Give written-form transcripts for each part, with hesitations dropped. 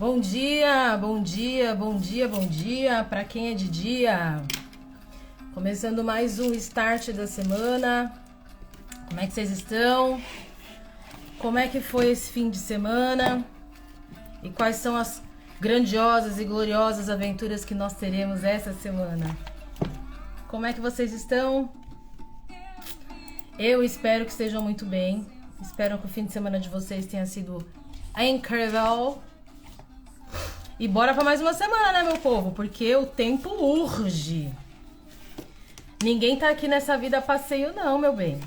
Bom dia, bom dia, bom dia, bom dia para quem é de dia. Começando mais um start da semana. Como é que vocês estão? Como é que foi esse fim de semana? E quais são as grandiosas e gloriosas aventuras que nós teremos essa semana? Como é que vocês estão? Eu espero que estejam muito bem. Espero que o fim de semana de vocês tenha sido incrível. E bora pra mais uma semana, né, meu povo? Porque o tempo urge. Ninguém tá aqui nessa vida a passeio, não, meu bem.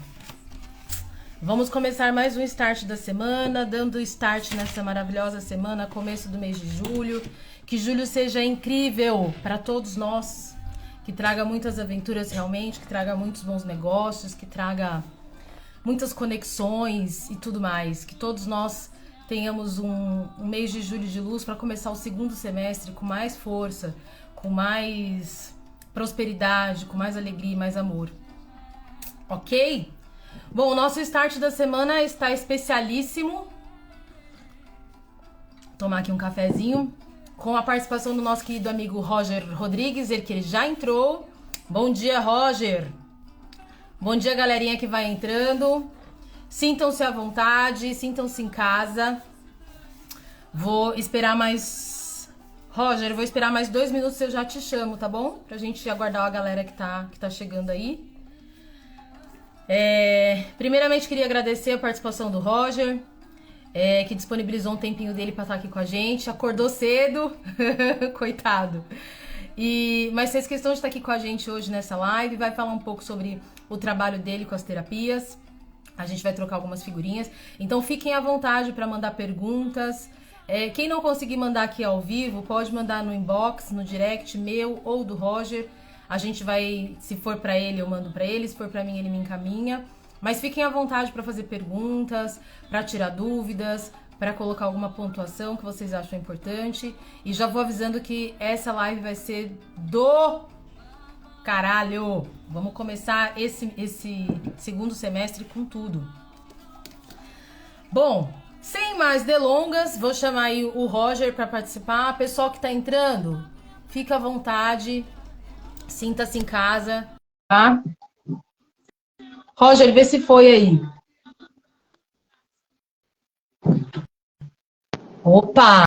Vamos começar mais um start da semana, dando start nessa maravilhosa semana, começo do mês de julho. Que julho seja incrível para todos nós. Que traga muitas aventuras realmente, que traga muitos bons negócios, que traga muitas conexões e tudo mais. Que todos nós tenhamos um mês de julho de luz para começar o segundo semestre com mais força, com mais prosperidade, com mais alegria e mais amor. Ok? Bom, o nosso start da semana está especialíssimo. Vou tomar aqui um cafezinho com a participação do nosso querido amigo Roger Rodrigues, ele que ele já entrou. Bom dia, Roger. Bom dia, galerinha que vai entrando. Sintam-se à vontade, sintam-se em casa. Vou esperar mais... Roger, vou esperar mais 2 minutos e eu já te chamo, tá bom? Pra gente aguardar a galera que tá chegando aí. Primeiramente, queria agradecer a participação do Roger, que disponibilizou um tempinho dele pra estar aqui com a gente. Acordou cedo, coitado. Mas fez questão de estar aqui com a gente hoje nessa live. Vai falar um pouco sobre o trabalho dele com as terapias. A gente vai trocar algumas figurinhas. Então fiquem à vontade para mandar perguntas. Quem não conseguir mandar aqui ao vivo, pode mandar no inbox, no direct meu ou do Roger. A gente vai, se for para ele, eu mando para ele. Se for para mim, ele me encaminha. Mas fiquem à vontade para fazer perguntas, para tirar dúvidas, para colocar alguma pontuação que vocês acham importante. E já vou avisando que essa live vai ser do caralho! Vamos começar esse segundo semestre com tudo. Bom, sem mais delongas, vou chamar aí o Roger para participar. Pessoal que tá entrando, fica à vontade, sinta-se em casa, tá? Roger, vê se foi aí. Opa!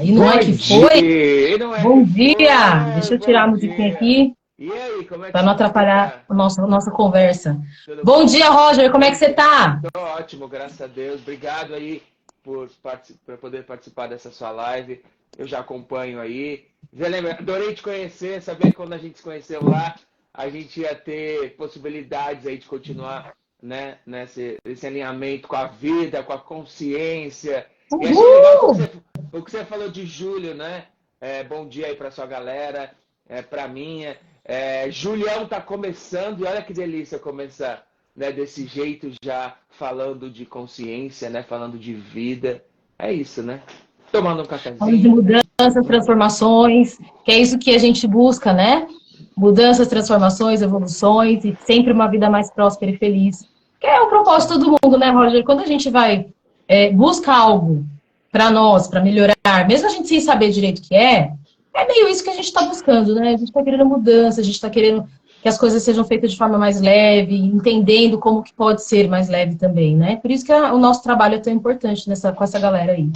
E não é que foi? Bom dia! Deixa eu tirar a musiquinha aqui. E aí, como é que Para não você atrapalhar tá? a nossa conversa. Tudo Bom bom? dia, Roger, como é que você tá? Tô ótimo, graças a Deus. Obrigado aí por poder participar dessa sua live. Eu já acompanho aí. Adorei te conhecer, saber que quando a gente se conheceu lá, a gente ia ter possibilidades aí de continuar, né, nesse alinhamento com a vida, com a consciência. E achei legal Uhul! o que você falou de julho, né? Bom dia aí para sua galera, para minha. Julião tá começando e olha que delícia começar, né, desse jeito já falando de consciência, né, falando de vida. É isso, né? Tomando um Falando de cafezinho. mudanças, transformações, que é isso que a gente busca, né? Mudanças, transformações, evoluções e sempre uma vida mais próspera e feliz. Que é o propósito do mundo, né, Roger? Quando a gente vai busca algo para nós, para melhorar, mesmo a gente sem saber direito o que é meio isso que a gente está buscando, né? A gente está querendo mudança, a gente está querendo que as coisas sejam feitas de forma mais leve, entendendo como que pode ser mais leve também, né? Por isso que o nosso trabalho é tão importante com essa galera aí.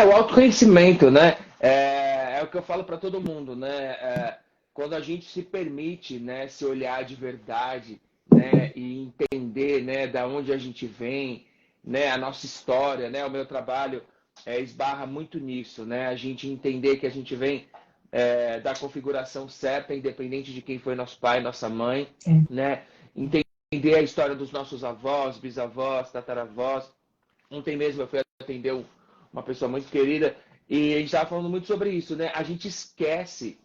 O autoconhecimento, né? É o que eu falo para todo mundo, né? Quando a gente se permite, né, se olhar de verdade, né, e entender, né, da onde a gente vem, né, a nossa história, né, o meu trabalho esbarra muito nisso, né? A gente entender que a gente vem da configuração certa, independente de quem foi nosso pai, nossa mãe, É. né? Entender a história dos nossos avós, bisavós, tataravós. Ontem mesmo eu fui atender uma pessoa muito querida e a gente estava falando muito sobre isso, né? A gente esquece,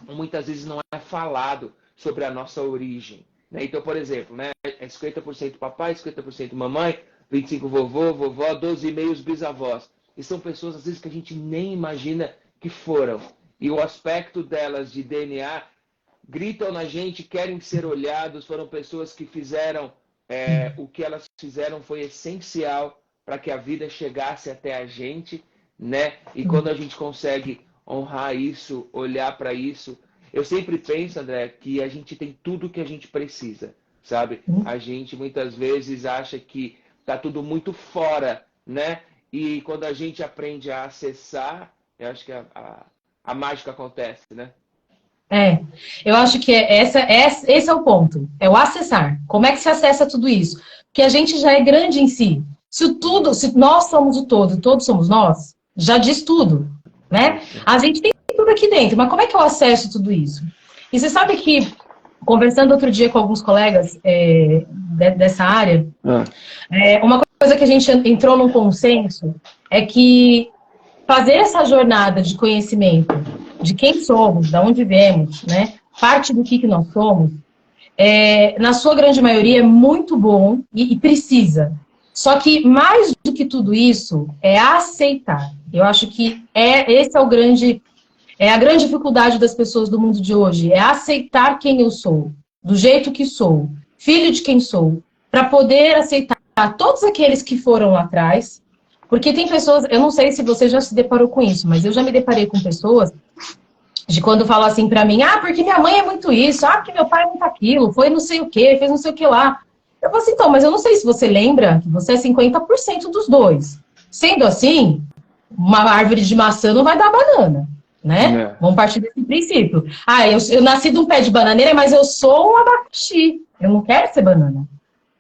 muitas vezes não é falado sobre a nossa origem, né? Então, por exemplo, né? 50% papai, 50% mamãe, 25% vovô, vovó, 12,5% os bisavós. E são pessoas, às vezes, que a gente nem imagina que foram. E o aspecto delas de DNA gritam na gente, querem ser olhados, foram pessoas que fizeram o que elas fizeram foi essencial para que a vida chegasse até a gente, né? E quando a gente consegue honrar isso, olhar para isso, eu sempre penso, André, que a gente tem tudo que a gente precisa, sabe? A gente muitas vezes acha que tá tudo muito fora, né? E quando a gente aprende a acessar, eu acho que a mágica acontece, né? Eu acho que esse é o ponto, é o acessar. Como é que se acessa tudo isso? Porque a gente já é grande em si. Se nós somos o todo, todos somos nós, já diz tudo, né? A gente tem tudo aqui dentro, mas como é que eu acesso tudo isso? E você sabe que, conversando outro dia com alguns colegas dessa área, uma coisa que a gente entrou num consenso é que fazer essa jornada de conhecimento de quem somos, de onde viemos, né? Parte do que nós somos, na sua grande maioria, é muito bom e precisa. Só que mais do que tudo isso é aceitar. Eu acho que esse é a grande dificuldade das pessoas do mundo de hoje, é aceitar quem eu sou, do jeito que sou, filho de quem sou, para poder aceitar todos aqueles que foram lá atrás. Porque tem pessoas, eu não sei se você já se deparou com isso, mas eu já me deparei com pessoas de quando falam assim pra mim, porque minha mãe é muito isso, porque meu pai é muito aquilo, foi não sei o que, fez não sei o que lá. Eu falo assim, então, mas eu não sei se você lembra que você é 50% dos dois. Sendo assim, uma árvore de maçã não vai dar banana, né? Vamos partir desse princípio. Eu nasci de um pé de bananeira, mas eu sou um abacaxi. Eu não quero ser banana.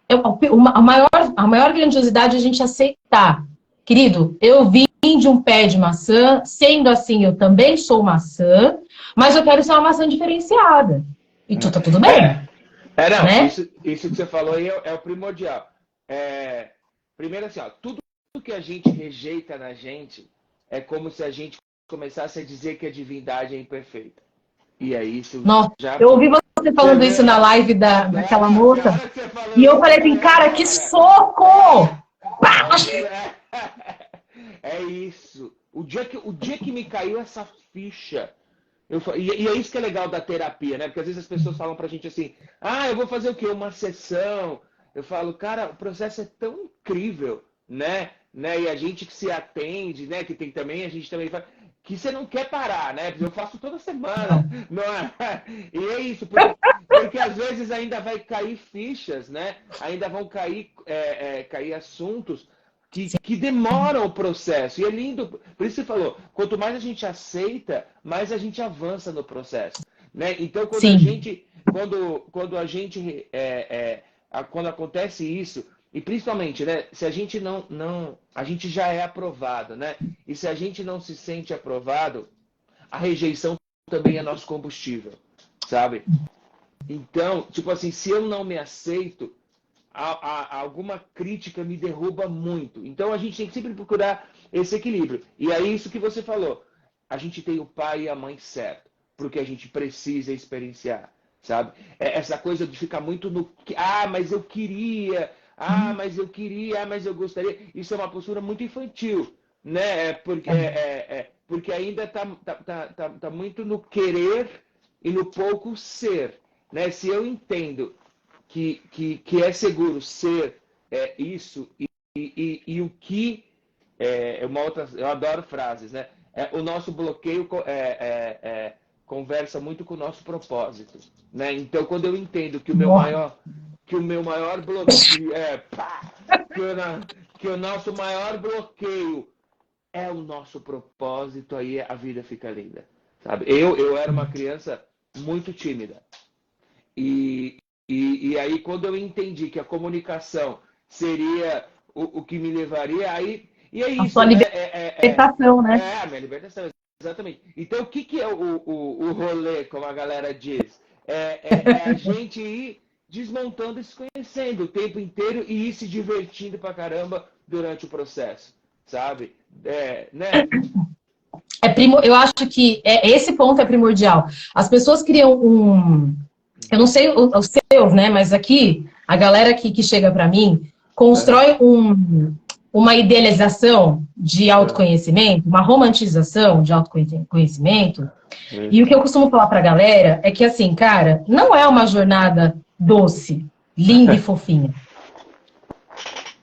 A maior grandiosidade é a gente aceitar. Querido, eu vim de um pé de maçã, sendo assim, eu também sou maçã, mas eu quero ser uma maçã diferenciada. E tá tudo bem. Não, né? Isso que você falou aí é o primordial. Primeiro assim, tudo que a gente rejeita na gente é como se a gente começasse a dizer que a divindade é imperfeita. E aí isso Nossa, eu ouvi você falando isso na live daquela moça, e eu falei assim, cara, que soco! É isso. O dia que me caiu essa ficha, e é isso que é legal da terapia, né? Porque às vezes as pessoas falam pra gente assim, eu vou fazer o quê? Uma sessão. Eu falo, cara, o processo é tão incrível, né? E a gente que se atende, né? Que tem também, a gente também faz, que você não quer parar, né? Eu faço toda semana, não é? E é isso, porque às vezes ainda vai cair fichas, né? Ainda vão cair assuntos que demoram o processo. E é lindo, por isso você falou, quanto mais a gente aceita, mais a gente avança no processo, né? Então quando acontece isso, e principalmente, né, se a gente a gente já é aprovado, né? E se a gente não se sente aprovado, a rejeição também é nosso combustível, sabe? Então, tipo assim, se eu não me aceito, alguma crítica me derruba muito. Então a gente tem que sempre procurar esse equilíbrio. E é isso que você falou. A gente tem o pai e a mãe certo, porque a gente precisa experienciar, sabe? Essa coisa de ficar muito no mas eu queria, mas eu gostaria. Isso é uma postura muito infantil, né? Porque ainda tá muito no querer e no pouco ser, né? Se eu entendo que é seguro ser isso e o que eu adoro frases, né? O nosso bloqueio conversa muito com o nosso propósito, né? Então quando eu entendo que o meu maior bloqueio que o nosso maior bloqueio é o nosso propósito, aí a vida fica linda, sabe? Eu era uma criança muito tímida e aí, quando eu entendi que a comunicação seria o que me levaria, aí... E é isso, a sua libertação, né? A minha libertação, exatamente. Então, o que é o rolê, como a galera diz? A gente ir desmontando e se conhecendo o tempo inteiro e ir se divertindo pra caramba durante o processo, sabe? Né? Eu acho que esse ponto é primordial. As pessoas criam eu não sei os seus, né? Mas aqui, a galera que chega pra mim constrói uma idealização de autoconhecimento, uma romantização de autoconhecimento. E o que eu costumo falar pra galera é que, assim, cara, não é uma jornada doce, linda e fofinha.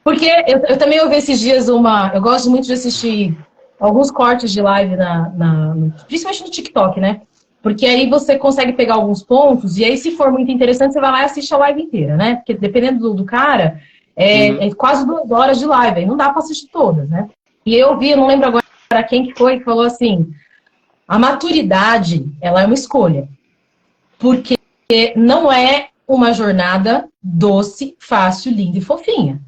Porque eu também ouvi esses dias eu gosto muito de assistir alguns cortes de live principalmente no TikTok, né? Porque aí você consegue pegar alguns pontos, e aí, se for muito interessante, você vai lá e assiste a live inteira, né? Porque dependendo do cara, Uhum. é quase 2 horas de live, aí não dá para assistir todas, né? E eu vi, eu não lembro agora quem que foi, que falou assim: a maturidade, ela é uma escolha. Porque não é uma jornada doce, fácil, linda e fofinha.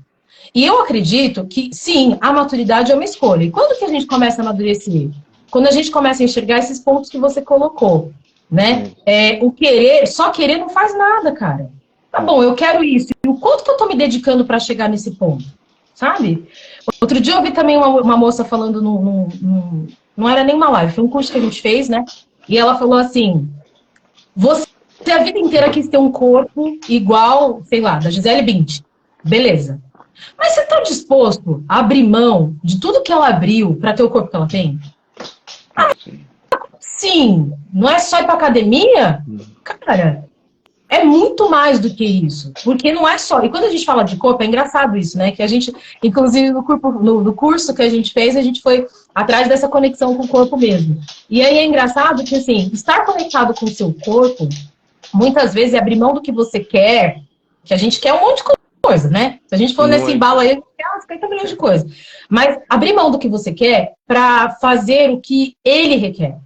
E eu acredito que, sim, a maturidade é uma escolha. E quando que a gente começa a amadurecer? Quando a gente começa a enxergar esses pontos que você colocou, né? Sim. O querer, só querer não faz nada, cara. Tá bom, eu quero isso. E o quanto que eu tô me dedicando para chegar nesse ponto? Sabe? Outro dia eu vi também uma moça falando não era nem uma live, foi um curso que a gente fez, né? E ela falou assim: você a vida inteira quis ter um corpo igual, sei lá, da Gisele Bündchen. Beleza. Mas você está disposto a abrir mão de tudo que ela abriu para ter o corpo que ela tem? Sim. Sim. Não é só ir para academia? Cara, é muito mais do que isso. Porque não é só. E quando a gente fala de corpo, é engraçado isso, né? Que a gente, inclusive no curso que a gente fez, a gente foi atrás dessa conexão com o corpo mesmo. E aí é engraçado que, assim, estar conectado com o seu corpo muitas vezes é abrir mão do que você quer, que a gente quer um monte de coisa, né? Se a gente for nesse embalo Muito. aí, a gente quer uns 50 milhões de coisas. Mas abrir mão do que você quer para fazer o que ele requer.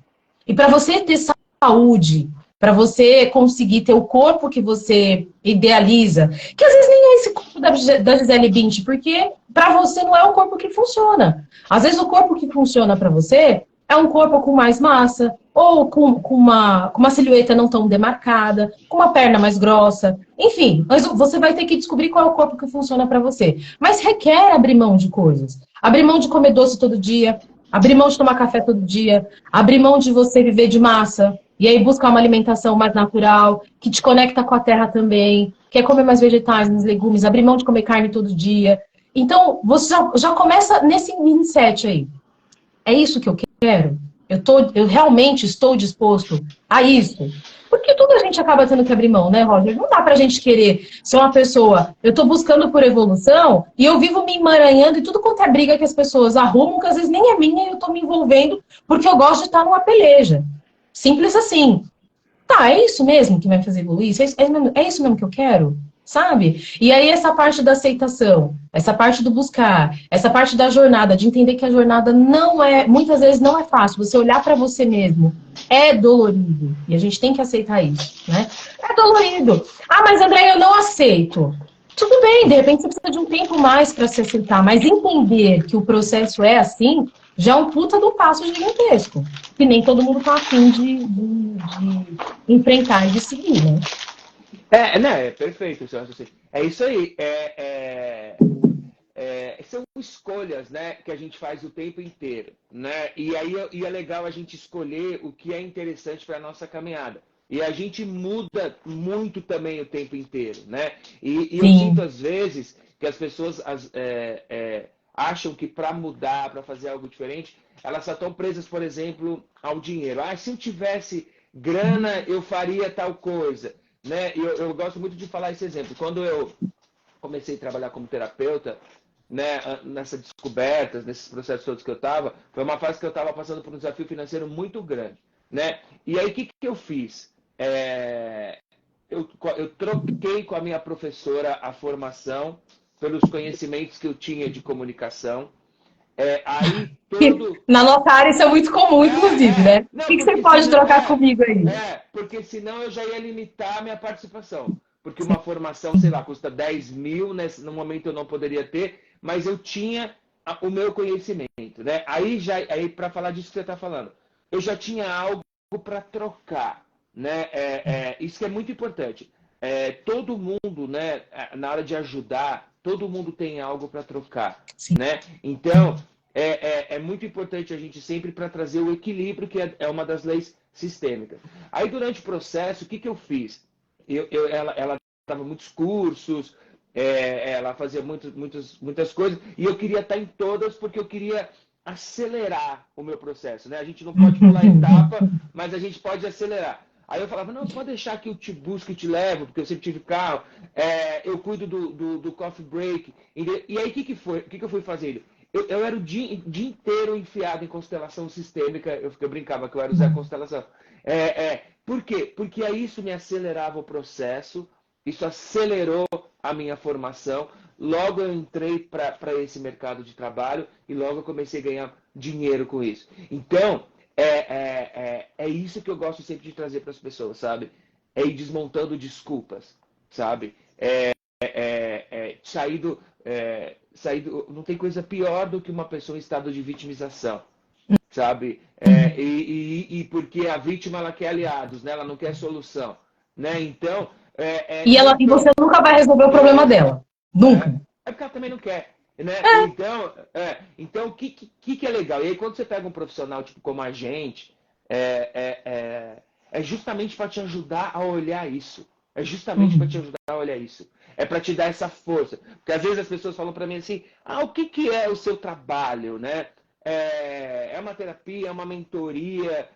E para você ter saúde, para você conseguir ter o corpo que você idealiza, que às vezes nem é esse corpo da Gisele Bündchen, porque para você não é o corpo que funciona. Às vezes o corpo que funciona para você é um corpo com mais massa, ou com uma silhueta não tão demarcada, com uma perna mais grossa. Enfim, mas você vai ter que descobrir qual é o corpo que funciona para você. Mas requer abrir mão de coisas. Abrir mão de comer doce todo dia, abrir mão de tomar café todo dia, abrir mão de você viver de massa, e aí buscar uma alimentação mais natural, que te conecta com a terra também, quer comer mais vegetais, mais legumes, abrir mão de comer carne todo dia. Então, você já começa nesse mindset aí. É isso que eu quero? Eu realmente estou disposto a isso? Porque tudo a gente acaba tendo que abrir mão, né, Roger? Não dá pra gente querer ser uma pessoa. Eu tô buscando por evolução e eu vivo me emaranhando e tudo quanto é briga que as pessoas arrumam, que às vezes nem é minha, e eu tô me envolvendo porque eu gosto de estar numa peleja. Simples assim. Tá, é isso mesmo que vai me fazer evoluir? É isso mesmo que eu quero? Sabe? E aí essa parte da aceitação, essa parte do buscar, essa parte da jornada, de entender que a jornada não é, muitas vezes não é fácil. Você olhar para você mesmo é dolorido. E a gente tem que aceitar isso, né? É dolorido. Ah, mas André, eu não aceito. Tudo bem, de repente você precisa de um tempo mais para se aceitar, mas entender que o processo é assim, já é um puta do passo gigantesco. Que nem todo mundo tá afim de enfrentar e de seguir, né? Né, é perfeito, seu raciocínio. É isso aí. São escolhas, né, que a gente faz o tempo inteiro, né? E aí é legal a gente escolher o que é interessante para a nossa caminhada. E a gente muda muito também o tempo inteiro, né? E eu sinto Sim. às vezes que as pessoas acham que para mudar, para fazer algo diferente, elas só estão presas, por exemplo, ao dinheiro. Ah, se eu tivesse grana, eu faria tal coisa, né? Eu gosto muito de falar esse exemplo. Quando eu comecei a trabalhar como terapeuta, né, nessas descobertas, nesses processos todos que eu estava, foi uma fase que eu estava passando por um desafio financeiro muito grande, né? E aí o que eu fiz? Eu troquei com a minha professora a formação pelos conhecimentos que eu tinha de comunicação. Aí todo Na nossa área isso é muito comum, inclusive, né? O não, que você porque pode senão, trocar comigo aí? porque senão eu já ia limitar a minha participação. Porque uma formação, sei lá, custa 10 mil, né? No momento eu não poderia ter, mas eu tinha o meu conhecimento, né? Aí para falar disso que você está falando, eu já tinha algo para trocar, né? Isso que é muito importante. Todo mundo, né? Na hora de ajudar, todo mundo tem algo para trocar, Sim. né? Então, é muito importante a gente sempre para trazer o equilíbrio, que é uma das leis sistêmicas. Aí, durante o processo, o que eu fiz? Ela dava muitos cursos, ela fazia muitas coisas, e eu queria estar em todas porque eu queria acelerar o meu processo, né? A gente não pode pular etapa, mas a gente pode acelerar. Aí eu falava, não, pode deixar que eu te busco e te levo, porque eu sempre tive carro, eu cuido do coffee break. E aí o que eu fui fazendo? eu era o dia inteiro enfiado em constelação sistêmica. Eu brincava que eu era o Zé Constelação. Por quê? Porque aí isso me acelerava o processo, isso acelerou a minha formação. Logo eu entrei para esse mercado de trabalho e logo eu comecei a ganhar dinheiro com isso. Então, é isso que eu gosto sempre de trazer para as pessoas, sabe? É ir desmontando desculpas, sabe? Sair do... Não tem coisa pior do que uma pessoa em estado de vitimização, sabe? E porque a vítima, ela quer aliados, né? Ela não quer solução, né? Então... E você nunca vai resolver o problema dela. Nunca. Porque ela também não quer, né? Então o que é legal? E aí quando você pega um profissional tipo como a gente, é justamente para te ajudar a olhar isso. É justamente para te ajudar a olhar isso. É para te dar essa força. Porque às vezes as pessoas falam para mim assim, o que é o seu trabalho, né? É uma terapia, é uma mentoria,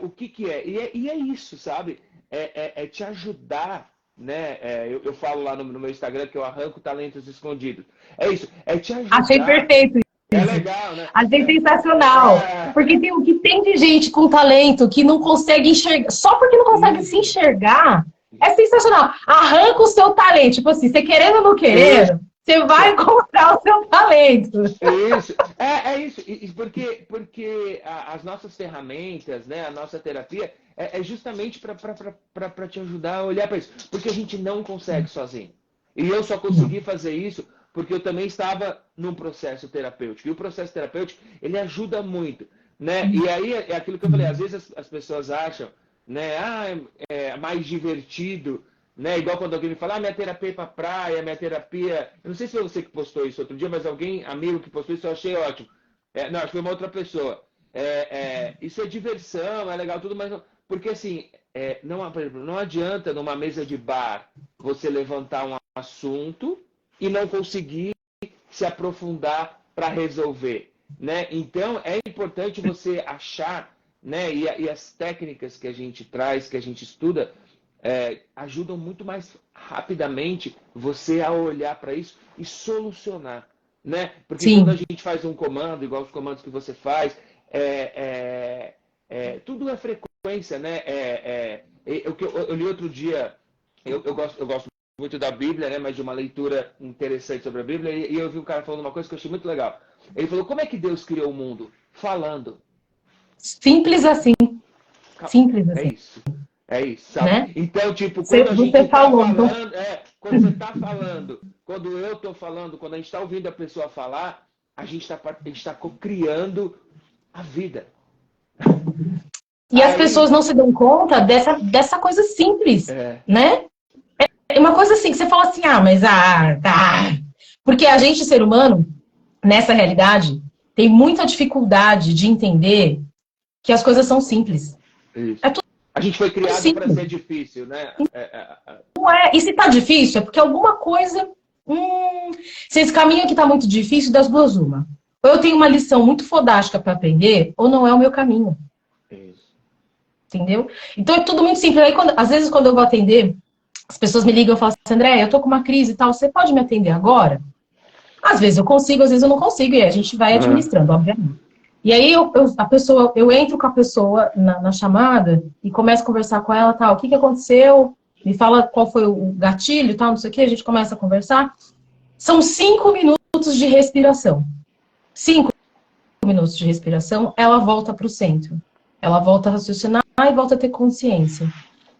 o que é? E é isso, sabe? É te ajudar, né? Eu falo lá no meu Instagram que eu arranco talentos escondidos. É isso, é te ajudar. Achei perfeito isso. É legal, né? Achei sensacional. Porque tem o que tem de gente com talento que não consegue enxergar. Só porque não consegue se enxergar, é sensacional. Arranca o seu talento. Tipo assim, você querendo ou não querendo, você vai encontrar o seu talento. Isso. É isso. Porque as nossas ferramentas, né, a nossa terapia, é justamente para te ajudar a olhar para isso. Porque a gente não consegue sozinho. E eu só consegui fazer isso porque eu também estava num processo terapêutico. E o processo terapêutico, ele ajuda muito, né? E aí é aquilo que eu falei, às vezes as pessoas acham, né, é mais divertido, né? Igual quando alguém me fala, minha terapia é pra praia, minha terapia... Eu não sei se foi você que postou isso outro dia, mas alguém, amigo que postou isso, eu achei ótimo. Não, acho que foi uma outra pessoa. Isso é diversão, é legal tudo, mas... Porque assim, por exemplo, não adianta numa mesa de bar você levantar um assunto e não conseguir se aprofundar para resolver, né? Então, é importante você achar, né? E as técnicas que a gente traz, que a gente estuda, ajudam muito mais rapidamente você a olhar para isso e solucionar, né? Porque quando a gente faz um comando, igual os comandos que você faz, tudo é frequência, né? Eu li outro dia, eu gosto muito da Bíblia, né? Mas de uma leitura interessante sobre a Bíblia, e eu vi um cara falando uma coisa que eu achei muito legal. Ele falou, como é que Deus criou o mundo? Falando. Simples assim. Simples assim. É isso, sabe? Né? Então, tipo, quando a gente está falando, quando você está falando, quando eu estou falando, quando a gente está ouvindo a pessoa falar, a gente está criando a vida. E as pessoas não se dão conta dessa coisa simples, né? É uma coisa assim, que você fala assim, porque a gente, ser humano, nessa realidade, tem muita dificuldade de entender que as coisas são simples. Isso. A gente foi criado para ser difícil, né? E se tá difícil, é porque alguma coisa... se esse caminho aqui tá muito difícil, das duas uma. Ou eu tenho uma lição muito fodástica para aprender, ou não é o meu caminho. Isso. Entendeu? Então é tudo muito simples. Aí, às vezes, quando eu vou atender, as pessoas me ligam e falam assim, André, eu tô com uma crise e tal, você pode me atender agora? Às vezes eu consigo, às vezes eu não consigo, e a gente vai administrando, obviamente. E aí eu entro com a pessoa na chamada e começo a conversar com ela, tal, o que aconteceu? Me fala qual foi o gatilho, tal, não sei o que, a gente começa a conversar. São 5 minutos de respiração. 5 minutos de respiração, ela volta para o centro. Ela volta a raciocinar e volta a ter consciência.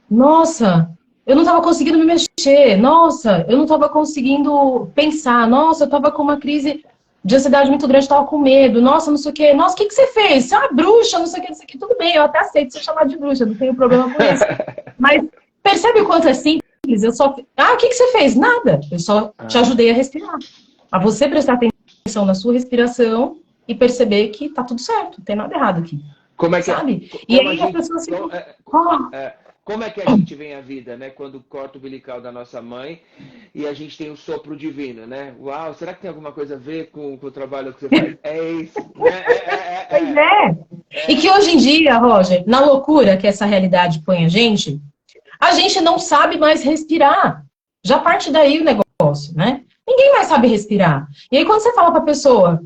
Nossa, eu não estava conseguindo me mexer. Nossa, eu não estava conseguindo pensar. Nossa, eu estava com uma crise de ansiedade muito grande, estava com medo. Nossa, não sei o quê. Nossa, o que você fez? Você é uma bruxa, não sei o que, não sei o que. Tudo bem, eu até aceito ser chamada de bruxa, não tenho problema com isso. Mas percebe o quanto é simples? Eu só... o que você fez? Nada. Eu só te ajudei a respirar. A você prestar atenção na sua respiração e perceber que tá tudo certo, não tem nada errado aqui. Como é que sabe? E aí as pessoas ficam... Como é que a gente vem à vida, né? Quando corta o umbilical da nossa mãe e a gente tem o sopro divino, né? Uau, será que tem alguma coisa a ver com o trabalho que você faz? É isso, né? Pois é. E que hoje em dia, Roger, na loucura que essa realidade põe a gente não sabe mais respirar. Já parte daí o negócio, né? Ninguém mais sabe respirar. E aí quando você fala pra pessoa,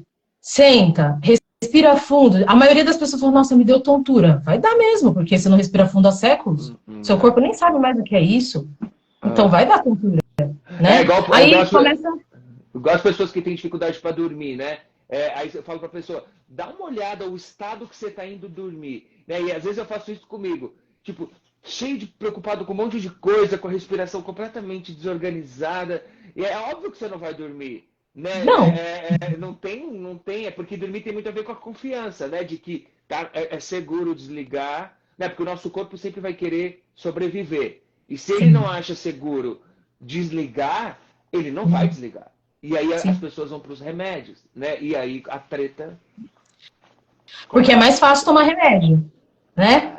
Senta, respira fundo. A maioria das pessoas fala, nossa, me deu tontura. Vai dar mesmo, porque você não respira fundo há séculos. Seu corpo nem sabe mais o que é isso. Então vai dar tontura, É né? igual, Aí começa... igual as pessoas que têm dificuldade para dormir, né? Aí eu falo para a pessoa, dá uma olhada o estado que você está indo dormir. Né? E às vezes eu faço isso comigo. Tipo, cheio de preocupado com um monte de coisa, com a respiração completamente desorganizada. E é óbvio que você não vai dormir. Né? Não, Não tem, é porque dormir tem muito a ver com a confiança, né? De que é seguro desligar, né? Porque o nosso corpo sempre vai querer sobreviver. E se ele não sim, acha seguro desligar, ele não vai desligar. E aí as sim. pessoas vão para os remédios, né? E aí a treta Porque é mais começa. fácil tomar remédio, né?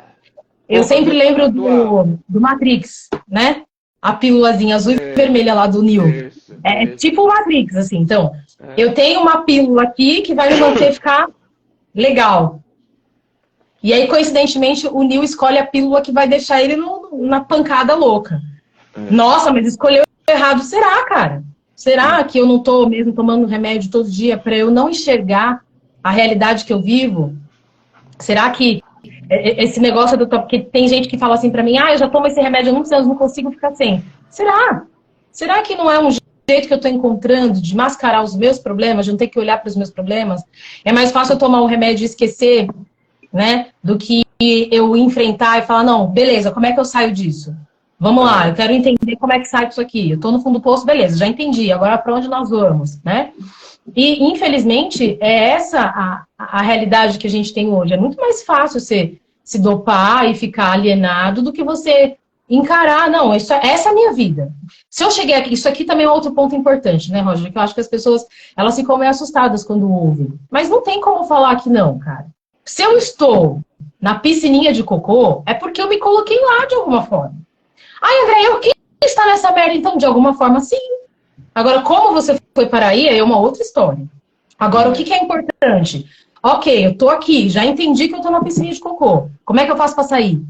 Eu Ou sempre fazer lembro atual. do Matrix, né? A pílulazinha azul e É, vermelha lá do Neo. isso, É isso. tipo o Matrix, assim. Então, É. eu tenho uma pílula aqui que vai me manter ficar legal. E aí, coincidentemente, o Neo escolhe a pílula que vai deixar ele na pancada louca. É. Nossa, mas escolheu errado. Será, cara? Será que eu não tô mesmo tomando remédio todo dia para eu não enxergar a realidade que eu vivo? Será que esse negócio do... Porque tem gente que fala assim pra mim, eu já tomo esse remédio há muitos anos, não consigo ficar sem. Será? Será que não é um jeito que eu tô encontrando de mascarar os meus problemas, de não ter que olhar para os meus problemas? É mais fácil eu tomar um remédio e esquecer, né? Do que eu enfrentar e falar, não, beleza, como é que eu saio disso? Vamos lá, eu Aham. quero entender como é que sai disso aqui. Eu tô no fundo do poço, beleza, já entendi. Agora para onde nós vamos, né? E, infelizmente, é essa a realidade que a gente tem hoje. É muito mais fácil você se dopar e ficar alienado do que você encarar, não, essa é a minha vida. Se eu cheguei aqui, isso aqui também é outro ponto importante, né, Roger? Que eu acho que as pessoas, elas ficam meio assustadas quando ouvem. Mas não tem como falar que não, cara. Se eu estou na piscininha de cocô, é porque eu me coloquei lá de alguma forma. Ai, André, eu quis estar nessa merda, então, de alguma forma, sim. Agora, como você foi para aí, é uma outra história. Agora, o que é importante? Ok, eu tô aqui, já entendi que eu tô na piscina de cocô. Como é que eu faço para sair?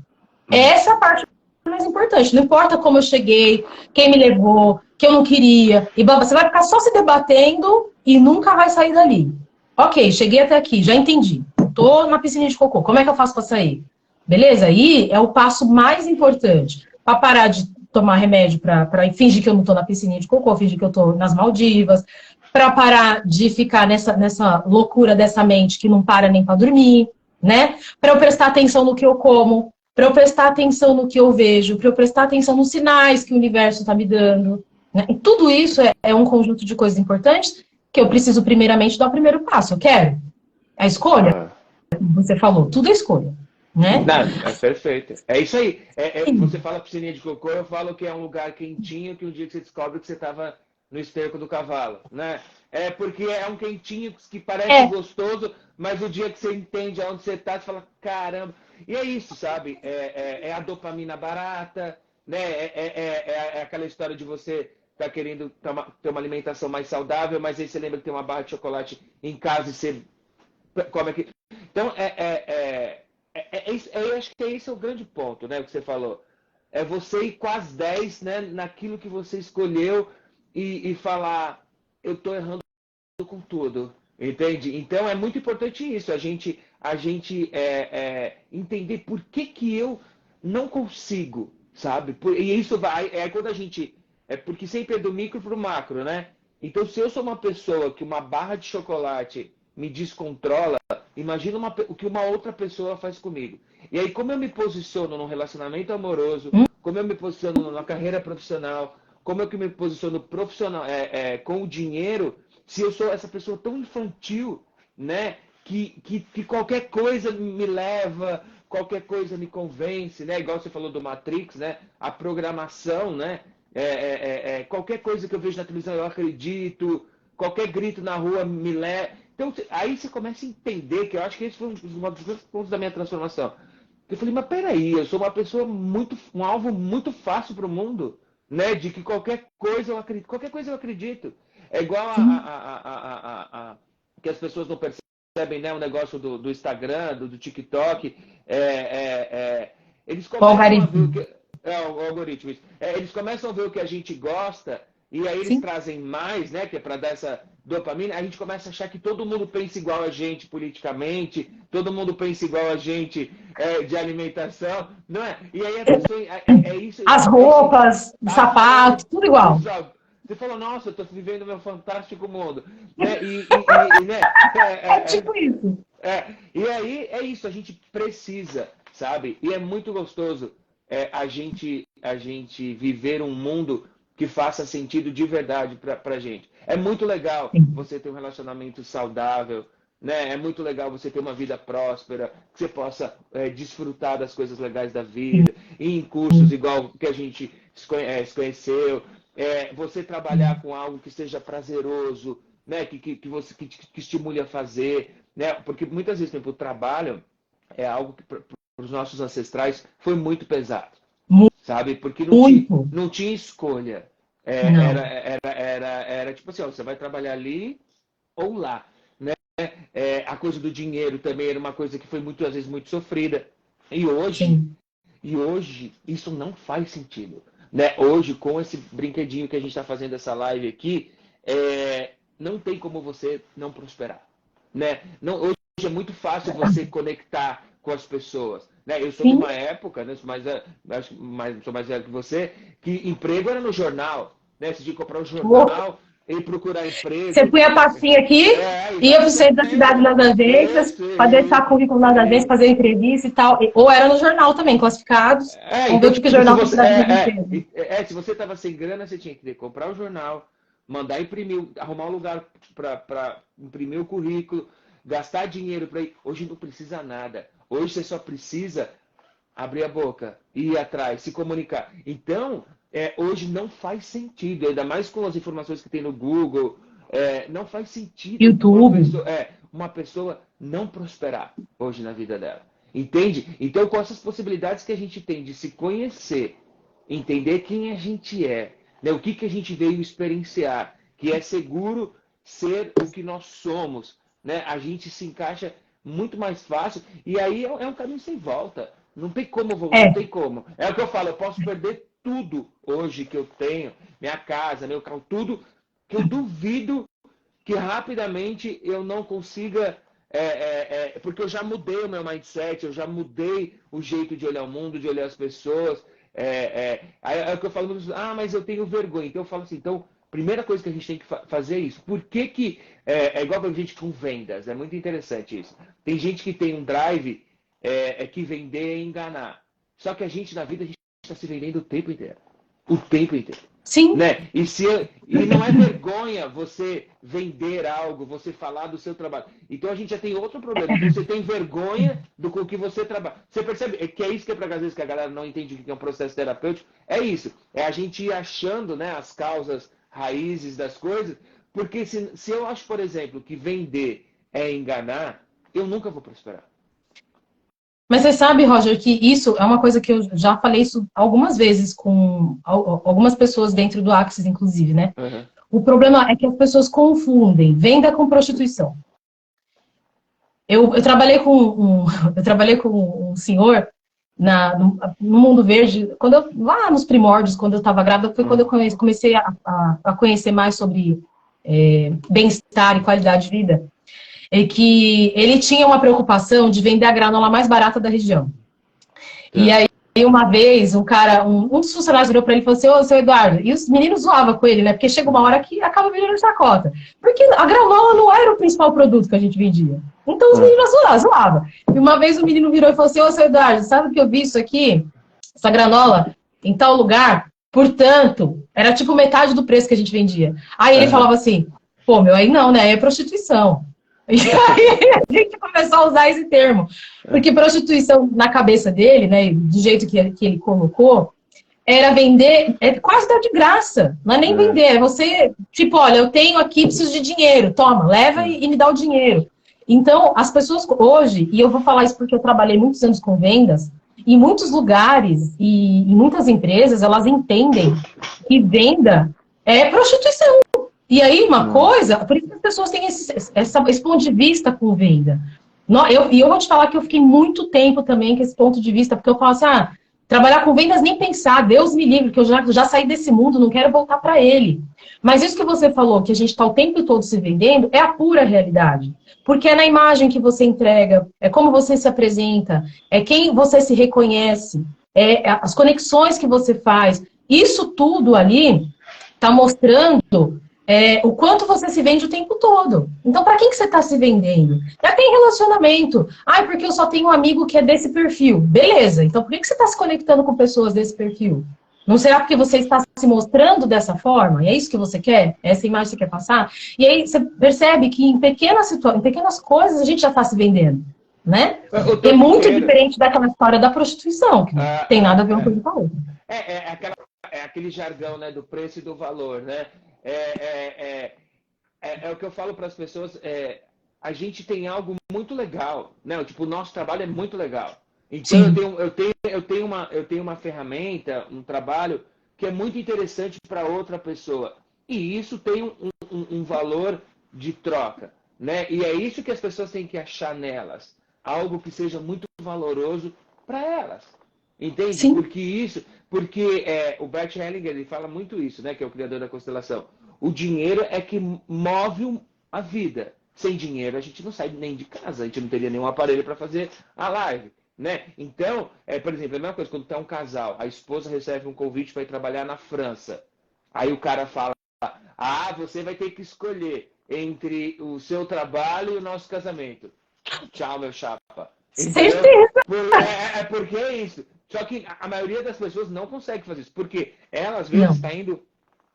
Essa é a parte mais importante. Não importa como eu cheguei, quem me levou, que eu não queria. E você vai ficar só se debatendo e nunca vai sair dali. Ok, cheguei até aqui, já entendi. Tô na piscina de cocô. Como é que eu faço para sair? Beleza? Aí é o passo mais importante. Para parar de tomar remédio para fingir que eu não tô na piscina de cocô, fingir que eu tô nas Maldivas, para parar de ficar nessa loucura dessa mente que não para nem para dormir, né? Para eu prestar atenção no que eu como, para eu prestar atenção no que eu vejo, para eu prestar atenção nos sinais que o universo está me dando. Né? E tudo isso é um conjunto de coisas importantes que eu preciso primeiramente dar o primeiro passo. Eu quero. A escolha, Aham. você falou, tudo é escolha. Né? Não, é perfeito. É isso aí. Você Sim. fala piscininha de cocô, eu falo que é um lugar quentinho que um dia que você descobre que você estava no esterco do cavalo, né? É porque é um quentinho que parece É, gostoso, mas o dia que você entende aonde você está, você fala, caramba. E é isso, sabe? É a dopamina barata, né? É aquela história de você estar querendo ter uma alimentação mais saudável, mas aí você lembra que tem uma barra de chocolate em casa e você come aqui. Então, eu acho que esse é o grande ponto, né? O que você falou. É você ir com as 10, né, naquilo que você escolheu e falar, eu estou errando com tudo, entende? Então é muito importante isso, a gente entender por que eu não consigo, sabe? E isso é quando a gente, porque sempre é do micro para o macro, né? Então se eu sou uma pessoa que uma barra de chocolate me descontrola, imagina o que uma outra pessoa faz comigo. E aí como eu me posiciono num relacionamento amoroso, como eu me posiciono na carreira profissional, como eu que me posiciono profissional, com o dinheiro, se eu sou essa pessoa tão infantil, né? Que qualquer coisa me leva, qualquer coisa me convence, né? Igual você falou do Matrix, né? A programação, né? Qualquer coisa que eu vejo na televisão eu acredito, qualquer grito na rua me leva. Então, aí você começa a entender, que eu acho que esse foi um dos grandes pontos da minha transformação. Eu falei, mas peraí, eu sou uma pessoa um alvo muito fácil para o mundo, né? De que qualquer coisa eu acredito. É igual sim. que as pessoas não percebem, né? O negócio do Instagram, do TikTok. Eles O começam a ver algarismo. o algoritmo. Eles começam a ver o que a gente gosta e aí eles Sim. trazem mais, né, que é para dar essa dopamina, a gente começa a achar que todo mundo pensa igual a gente politicamente, todo mundo pensa igual a gente de alimentação, não é? E aí a pessoa, é isso... As roupas, os sapatos, tudo igual. Você falou, nossa, eu tô vivendo meu fantástico mundo, né? Né? É tipo isso. E aí é isso, a gente precisa, sabe? E é muito gostoso a gente viver um mundo que faça sentido de verdade pra gente. É muito legal você ter um relacionamento saudável, né? É muito legal você ter uma vida próspera, que você possa desfrutar das coisas legais da vida, ir em cursos igual que a gente se conheceu, você trabalhar com algo que seja prazeroso, né? Que estimule a fazer, né? Porque muitas vezes, por exemplo, o trabalho é algo que para os nossos ancestrais foi muito pesado, sabe? Porque não tinha escolha. Era tipo assim, ó, você vai trabalhar ali ou lá, né? A coisa do dinheiro também era uma coisa que foi muitas vezes muito sofrida. E hoje isso não faz sentido, né? Hoje, com esse brinquedinho que a gente está fazendo essa live aqui, não tem como você não prosperar, né? Hoje é muito fácil você conectar com as pessoas, né? Eu sou de uma época, né? Sou mais velho que você, que emprego era no jornal, né? Você tinha que comprar um jornal e procurar emprego. Você punha a pastinha aqui, ia para o centro da cidade nas agências, para deixar currículo nas agências, fazer entrevista e tal. Ou era no jornal também, classificados. Então, tipo, se você estava sem grana, você tinha que comprar o jornal, mandar imprimir, arrumar um lugar para imprimir o currículo, gastar dinheiro para ir. Hoje não precisa nada. Hoje você só precisa abrir a boca, ir atrás, se comunicar. Então, hoje não faz sentido, ainda mais com as informações que tem no Google, não faz sentido YouTube. uma pessoa não prosperar hoje na vida dela. Entende? Então, com essas possibilidades que a gente tem de se conhecer, entender quem a gente é, né? O que a gente veio experienciar, que é seguro ser o que nós somos, né? A gente se encaixa muito mais fácil e aí é um caminho sem volta. Não tem como voltar, não tem como. É o que eu falo, eu posso perder tudo hoje que eu tenho, minha casa, meu carro, tudo, que eu duvido que rapidamente eu não consiga, porque eu já mudei o meu mindset, eu já mudei o jeito de olhar o mundo, de olhar as pessoas. Aí é o que eu falo, mas eu tenho vergonha. Então eu falo assim, então, primeira coisa que a gente tem que fazer é isso. Por que é igual pra gente com vendas? É muito interessante isso. Tem gente que tem um drive que vender é enganar. Só que a gente, na vida, a gente está se vendendo o tempo inteiro. O tempo inteiro. Sim. Né? E não é vergonha você vender algo, você falar do seu trabalho. Então a gente já tem outro problema. Você tem vergonha do com que você trabalha. Você percebe que é isso que às vezes que a galera não entende o que é um processo terapêutico? É isso. É a gente ir achando, né, as causas raízes das coisas. Porque se eu acho, por exemplo, que vender é enganar, eu nunca vou prosperar. Mas você sabe, Roger, que isso é uma coisa que eu já falei isso algumas vezes com algumas pessoas dentro do Axis, inclusive, né? Uhum. O problema é que as pessoas confundem venda com prostituição. Eu trabalhei com um senhor no Mundo Verde, lá nos primórdios, quando eu estava grávida, foi quando eu comecei a conhecer mais sobre bem-estar e qualidade de vida. É que ele tinha uma preocupação de vender a granola mais barata da região. E aí, uma vez, um dos funcionários virou para ele e falou assim, ô, seu Eduardo, e os meninos zoavam com ele, né? Porque chega uma hora que acaba vendendo chacota. Porque a granola não era o principal produto que a gente vendia. Então, os meninos zoavam. E uma vez o menino virou e falou assim, ô, seu Eduardo, sabe que eu vi isso aqui? Essa granola em tal lugar? Portanto, era tipo metade do preço que a gente vendia. Aí ele falava assim, pô, meu, aí não, né? Aí é prostituição. E aí a gente começou a usar esse termo. Porque prostituição, na cabeça dele, né, do jeito que ele colocou, era vender, quase dar de graça. Não é nem vender, é você, tipo, olha, eu tenho aqui, preciso de dinheiro, toma, leva e me dá o dinheiro. Então, as pessoas hoje, e eu vou falar isso porque eu trabalhei muitos anos com vendas, em muitos lugares e em muitas empresas, elas entendem que venda é prostituição. E aí, uma coisa, por isso que as pessoas têm esse ponto de vista com venda. E eu vou te falar que eu fiquei muito tempo também com esse ponto de vista, porque eu falo assim, Trabalhar com vendas nem pensar, Deus me livre, que eu já saí desse mundo, não quero voltar para ele. Mas isso que você falou, que a gente está o tempo todo se vendendo, é a pura realidade. Porque é na imagem que você entrega, é como você se apresenta, é quem você se reconhece, é as conexões que você faz. Isso tudo ali está mostrando o quanto você se vende o tempo todo. Então, para quem que você está se vendendo? Já tem relacionamento. Ah, porque eu só tenho um amigo que é desse perfil. Beleza, então por que você está se conectando com pessoas desse perfil? Não será porque você está se mostrando dessa forma? E é isso que você quer? É essa imagem que você quer passar? E aí você percebe que em pequenas coisas a gente já está se vendendo, né? É muito diferente daquela história da prostituição, que não tem nada a ver uma coisa com a outra. É aquele jargão, né, do preço e do valor, né? É o que eu falo para as pessoas, a gente tem algo muito legal, né? Tipo, o nosso trabalho é muito legal. Então eu tenho uma ferramenta, um trabalho que é muito interessante para outra pessoa. E isso tem um valor de troca, né? E é isso que as pessoas têm que achar nelas. Algo que seja muito valoroso para elas. Entende? Sim. Porque o Bert Hellinger, ele fala muito isso, né? Que é o criador da constelação. O dinheiro é que move a vida. Sem dinheiro a gente não sai nem de casa, a gente não teria nenhum aparelho para fazer a live, né? Então, por exemplo, a mesma coisa, quando tá um casal, a esposa recebe um convite para ir trabalhar na França. Aí o cara fala, você vai ter que escolher entre o seu trabalho e o nosso casamento. Tchau, meu chapa. Certeza! Porque é isso. Só que a maioria das pessoas não consegue fazer isso. Porque ela, às vezes, está indo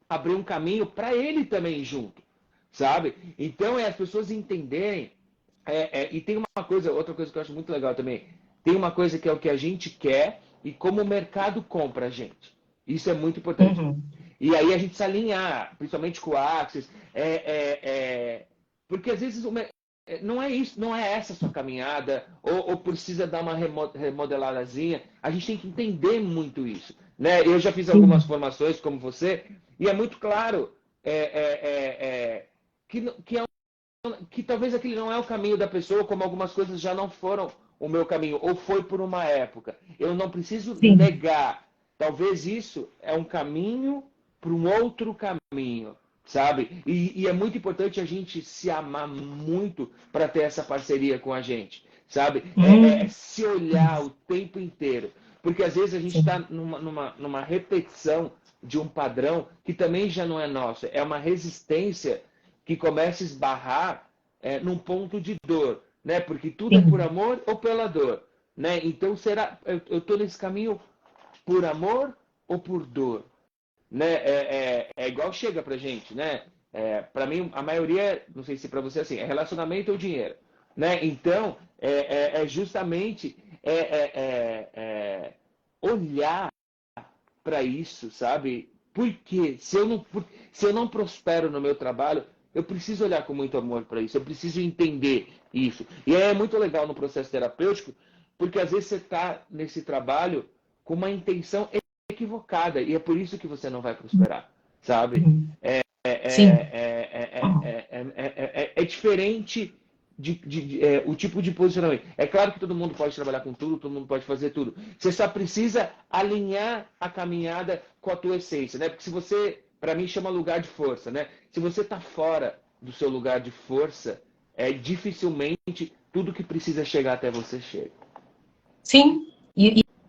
abrir um caminho para ele também junto. Sabe? Então, as pessoas entenderem. E tem outra coisa que eu acho muito legal também. Tem uma coisa que é o que a gente quer e como o mercado compra a gente. Isso é muito importante. Uhum. E aí a gente se alinhar, principalmente com o Axis. Porque às vezes não é isso, não é essa a sua caminhada, ou precisa dar uma remodeladazinha. A gente tem que entender muito isso, né? Eu já fiz algumas formações como você, e é muito claro que talvez aquele não é o caminho da pessoa, como algumas coisas já não foram o meu caminho, ou foi por uma época. Eu não preciso negar. Talvez isso é um caminho para um outro caminho. Sabe? E é muito importante a gente se amar muito para ter essa parceria com a gente, sabe? Se olhar o tempo inteiro. Porque às vezes a gente está numa repetição de um padrão que também já não é nosso. É uma resistência que começa a esbarrar num ponto de dor, né? Porque tudo é por amor ou pela dor, né? Então eu estou nesse caminho por amor ou por dor? Né? É igual chega pra gente, né? Para mim, a maioria, não sei se para você é assim, é relacionamento ou dinheiro, né? Então, justamente olhar para isso, sabe? Porque se eu não prospero no meu trabalho, eu preciso olhar com muito amor para isso, eu preciso entender isso. E é muito legal no processo terapêutico, porque às vezes você está nesse trabalho com uma intenção equivocada, e é por isso que você não vai prosperar, sabe? É diferente o tipo de posicionamento. É claro que todo mundo pode trabalhar com tudo, todo mundo pode fazer tudo. Você só precisa alinhar a caminhada com a tua essência, né? Porque se você, para mim, chama lugar de força, né? Se você está fora do seu lugar de força, dificilmente tudo que precisa chegar até você chega. Sim,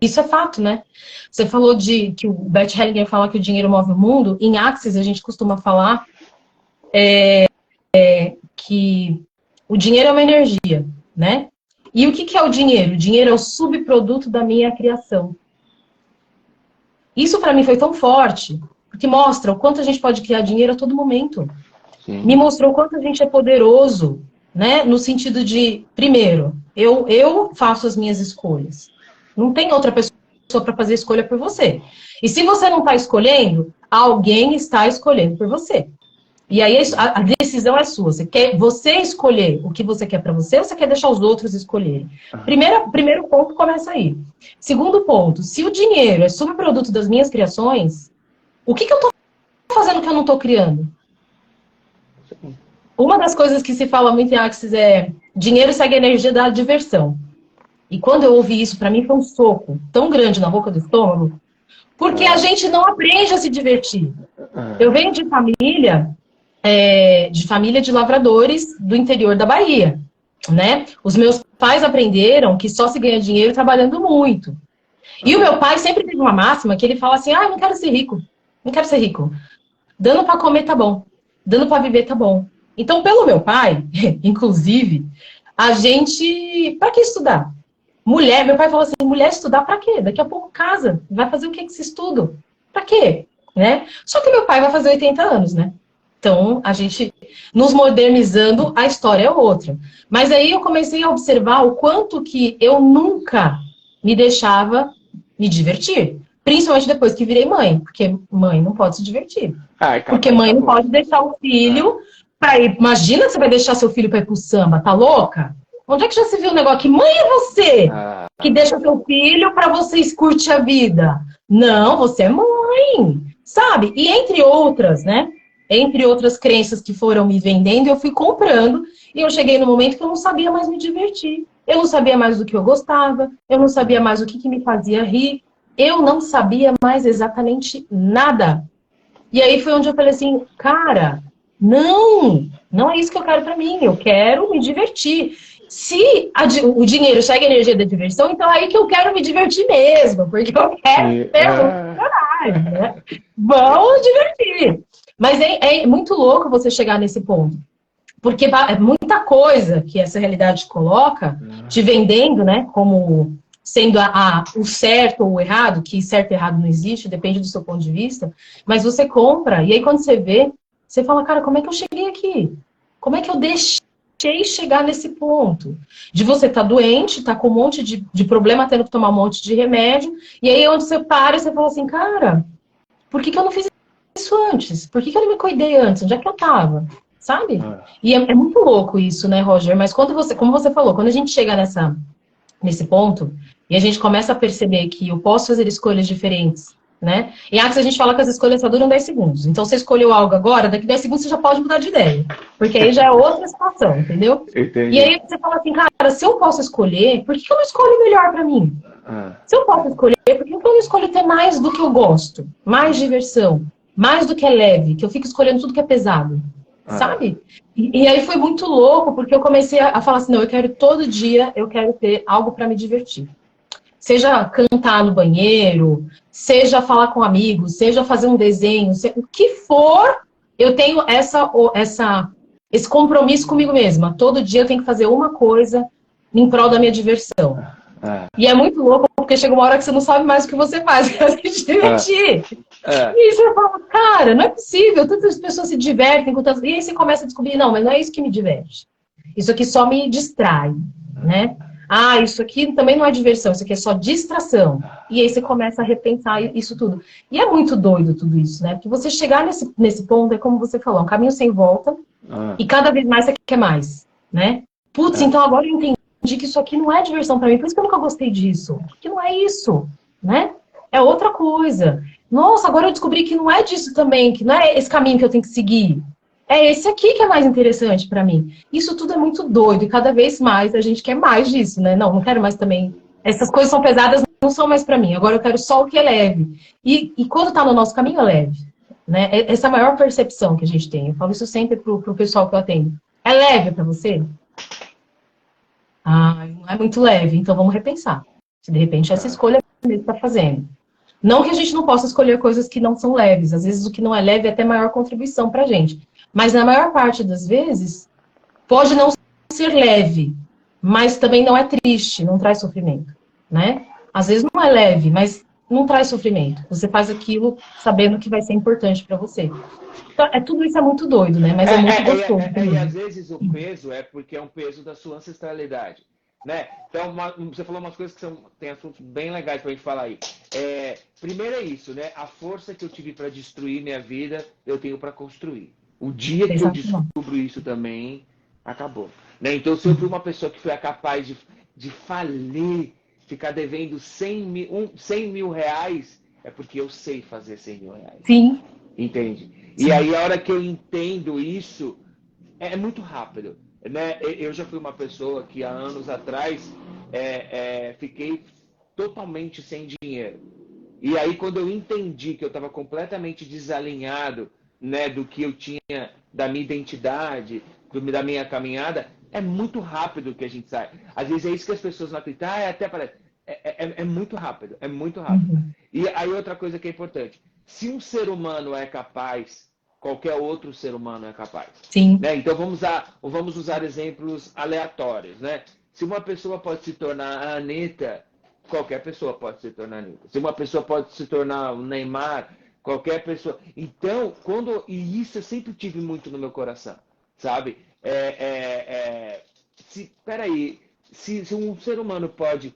isso é fato, né? Você falou que o Bert Hellinger fala que o dinheiro move o mundo. Em Axis, a gente costuma falar que o dinheiro é uma energia, né? E o que é o dinheiro? O dinheiro é o subproduto da minha criação. Isso para mim foi tão forte, porque mostra o quanto a gente pode criar dinheiro a todo momento. Sim. Me mostrou o quanto a gente é poderoso, né? No sentido de, primeiro, eu faço as minhas escolhas. Não tem outra pessoa para fazer escolha por você. E se você não está escolhendo, alguém está escolhendo por você. E aí a decisão é sua. Você escolher o que você quer para você ou você quer deixar os outros escolherem? Primeiro ponto começa aí. Segundo ponto, se o dinheiro é subproduto das minhas criações, o que eu estou fazendo que eu não estou criando? Uma das coisas que se fala muito em Axis é dinheiro segue a energia da diversão. E quando eu ouvi isso, para mim foi um soco tão grande na boca do estômago, porque a gente não aprende a se divertir. Eu venho de família de lavradores do interior da Bahia, né? Os meus pais aprenderam que só se ganha dinheiro trabalhando muito. E o meu pai sempre teve uma máxima que ele fala assim, eu não quero ser rico, não quero ser rico. Dando para comer tá bom, dando para viver tá bom. Então, pelo meu pai, inclusive, a gente... Para que estudar? Mulher, meu pai falou assim, mulher estudar para quê? Daqui a pouco casa, vai fazer o que se estuda? Para quê? Né? Só que meu pai vai fazer 80 anos, né? Então, a gente, nos modernizando, a história é outra. Mas aí eu comecei a observar o quanto que eu nunca me deixava me divertir. Principalmente depois que virei mãe. Porque mãe não pode se divertir. Porque mãe não pode deixar o filho para ir... Imagina que você vai deixar seu filho para ir pro samba, tá louca? Onde é que já se viu um negócio que mãe é você que deixa seu filho para vocês curtir a vida? Não, você é mãe, sabe? E entre outras, né? Entre outras crenças que foram me vendendo, eu fui comprando e eu cheguei no momento que eu não sabia mais me divertir. Eu não sabia mais do que eu gostava, eu não sabia mais o que me fazia rir, eu não sabia mais exatamente nada. E aí foi onde eu falei assim, cara, não é isso que eu quero pra mim, eu quero me divertir. Se o dinheiro chega a energia da diversão, então é aí que eu quero me divertir mesmo, porque eu quero ter funcionário, né? Vamos divertir. Mas é muito louco você chegar nesse ponto. Porque é muita coisa que essa realidade coloca, te vendendo, né? Como sendo o certo ou o errado, que certo e errado não existe, depende do seu ponto de vista. Mas você compra, e aí quando você vê, você fala, cara, como é que eu cheguei aqui? Como é que eu deixei chegar nesse ponto? De você estar doente, tá com um monte de problema, tendo que tomar um monte de remédio, e aí onde você para, você fala assim, cara, por que eu não fiz isso antes? Por que eu não me cuidei antes? Onde é que eu tava? Sabe? E é muito louco isso, né, Roger? Mas quando como você falou, quando a gente chega nesse ponto, e a gente começa a perceber que eu posso fazer escolhas diferentes, né? Em Axis a gente fala que as escolhas só duram 10 segundos. Então, você escolheu algo agora, daqui 10 segundos você já pode mudar de ideia. Porque aí já é outra situação, entendeu? Entendi. E aí você fala assim, cara, se eu posso escolher, por que eu não escolho o melhor pra mim? Se eu posso escolher, por que eu não escolho ter mais do que eu gosto? Mais diversão, mais do que é leve, que eu fico escolhendo tudo que é pesado. Sabe? E aí foi muito louco, porque eu comecei a falar assim, não, eu quero todo dia, eu quero ter algo para me divertir. Seja cantar no banheiro, seja falar com amigos, seja fazer um desenho, o que for, eu tenho esse compromisso comigo mesma. Todo dia eu tenho que fazer uma coisa em prol da minha diversão. E é muito louco, porque chega uma hora que você não sabe mais o que você faz, que é se divertir. E aí você fala, cara, não é possível, tantas pessoas se divertem com tantas... E aí você começa a descobrir, não, mas não é isso que me diverte. Isso aqui só me distrai, né? Isso aqui também não é diversão, isso aqui é só distração. E aí você começa a repensar isso tudo. E é muito doido tudo isso, né? Porque você chegar nesse ponto, é como você falou, um caminho sem volta, e cada vez mais você quer mais, né? Putz, então agora eu entendi que isso aqui não é diversão pra mim, por isso que eu nunca gostei disso. Porque não é isso, né? É outra coisa. Nossa, agora eu descobri que não é disso também, que não é esse caminho que eu tenho que seguir. É esse aqui que é mais interessante pra mim. Isso tudo é muito doido e cada vez mais a gente quer mais disso, né? Não quero mais também. Essas coisas são pesadas, não são mais pra mim. Agora eu quero só o que é leve. E quando tá no nosso caminho, é leve. Né? Essa é a maior percepção que a gente tem. Eu falo isso sempre pro pessoal que eu atendo. É leve pra você? Não é muito leve, então vamos repensar. Se de repente essa escolha mesmo está fazendo. Não que a gente não possa escolher coisas que não são leves. Às vezes o que não é leve é até maior contribuição pra gente. Mas na maior parte das vezes, pode não ser leve, mas também não é triste, não traz sofrimento, né? Às vezes não é leve, mas não traz sofrimento. Você faz aquilo sabendo que vai ser importante para você. Então, tudo isso é muito doido, né? Mas é muito gostoso. E às vezes o peso é porque é um peso da sua ancestralidade, né? Então, você falou umas coisas que tem assuntos bem legais pra gente falar aí. Primeiro é isso, né? A força que eu tive para destruir minha vida, eu tenho para construir. O dia que eu descubro isso também, acabou. Né? Então, se eu fui uma pessoa que foi capaz de falir, ficar devendo 100 mil reais, é porque eu sei fazer 100 mil reais. Sim. Entende? Sim. E aí, a hora que eu entendo isso, é muito rápido. Né? Eu já fui uma pessoa que há anos atrás fiquei totalmente sem dinheiro. E aí, quando eu entendi que eu estava completamente desalinhado, né, do que eu tinha, da minha identidade, da minha caminhada, é muito rápido que a gente sai. Às vezes é isso que as pessoas não acreditam. Até parece. É muito rápido, é muito rápido. Uhum. E aí outra coisa que é importante. Se um ser humano é capaz, qualquer outro ser humano é capaz. Sim. Né? Então vamos usar exemplos aleatórios. Né? Se uma pessoa pode se tornar a Anitta, qualquer pessoa pode se tornar a Anitta. Se uma pessoa pode se tornar o Neymar, qualquer pessoa. Então, e isso eu sempre tive muito no meu coração, sabe? Peraí, se um ser humano pode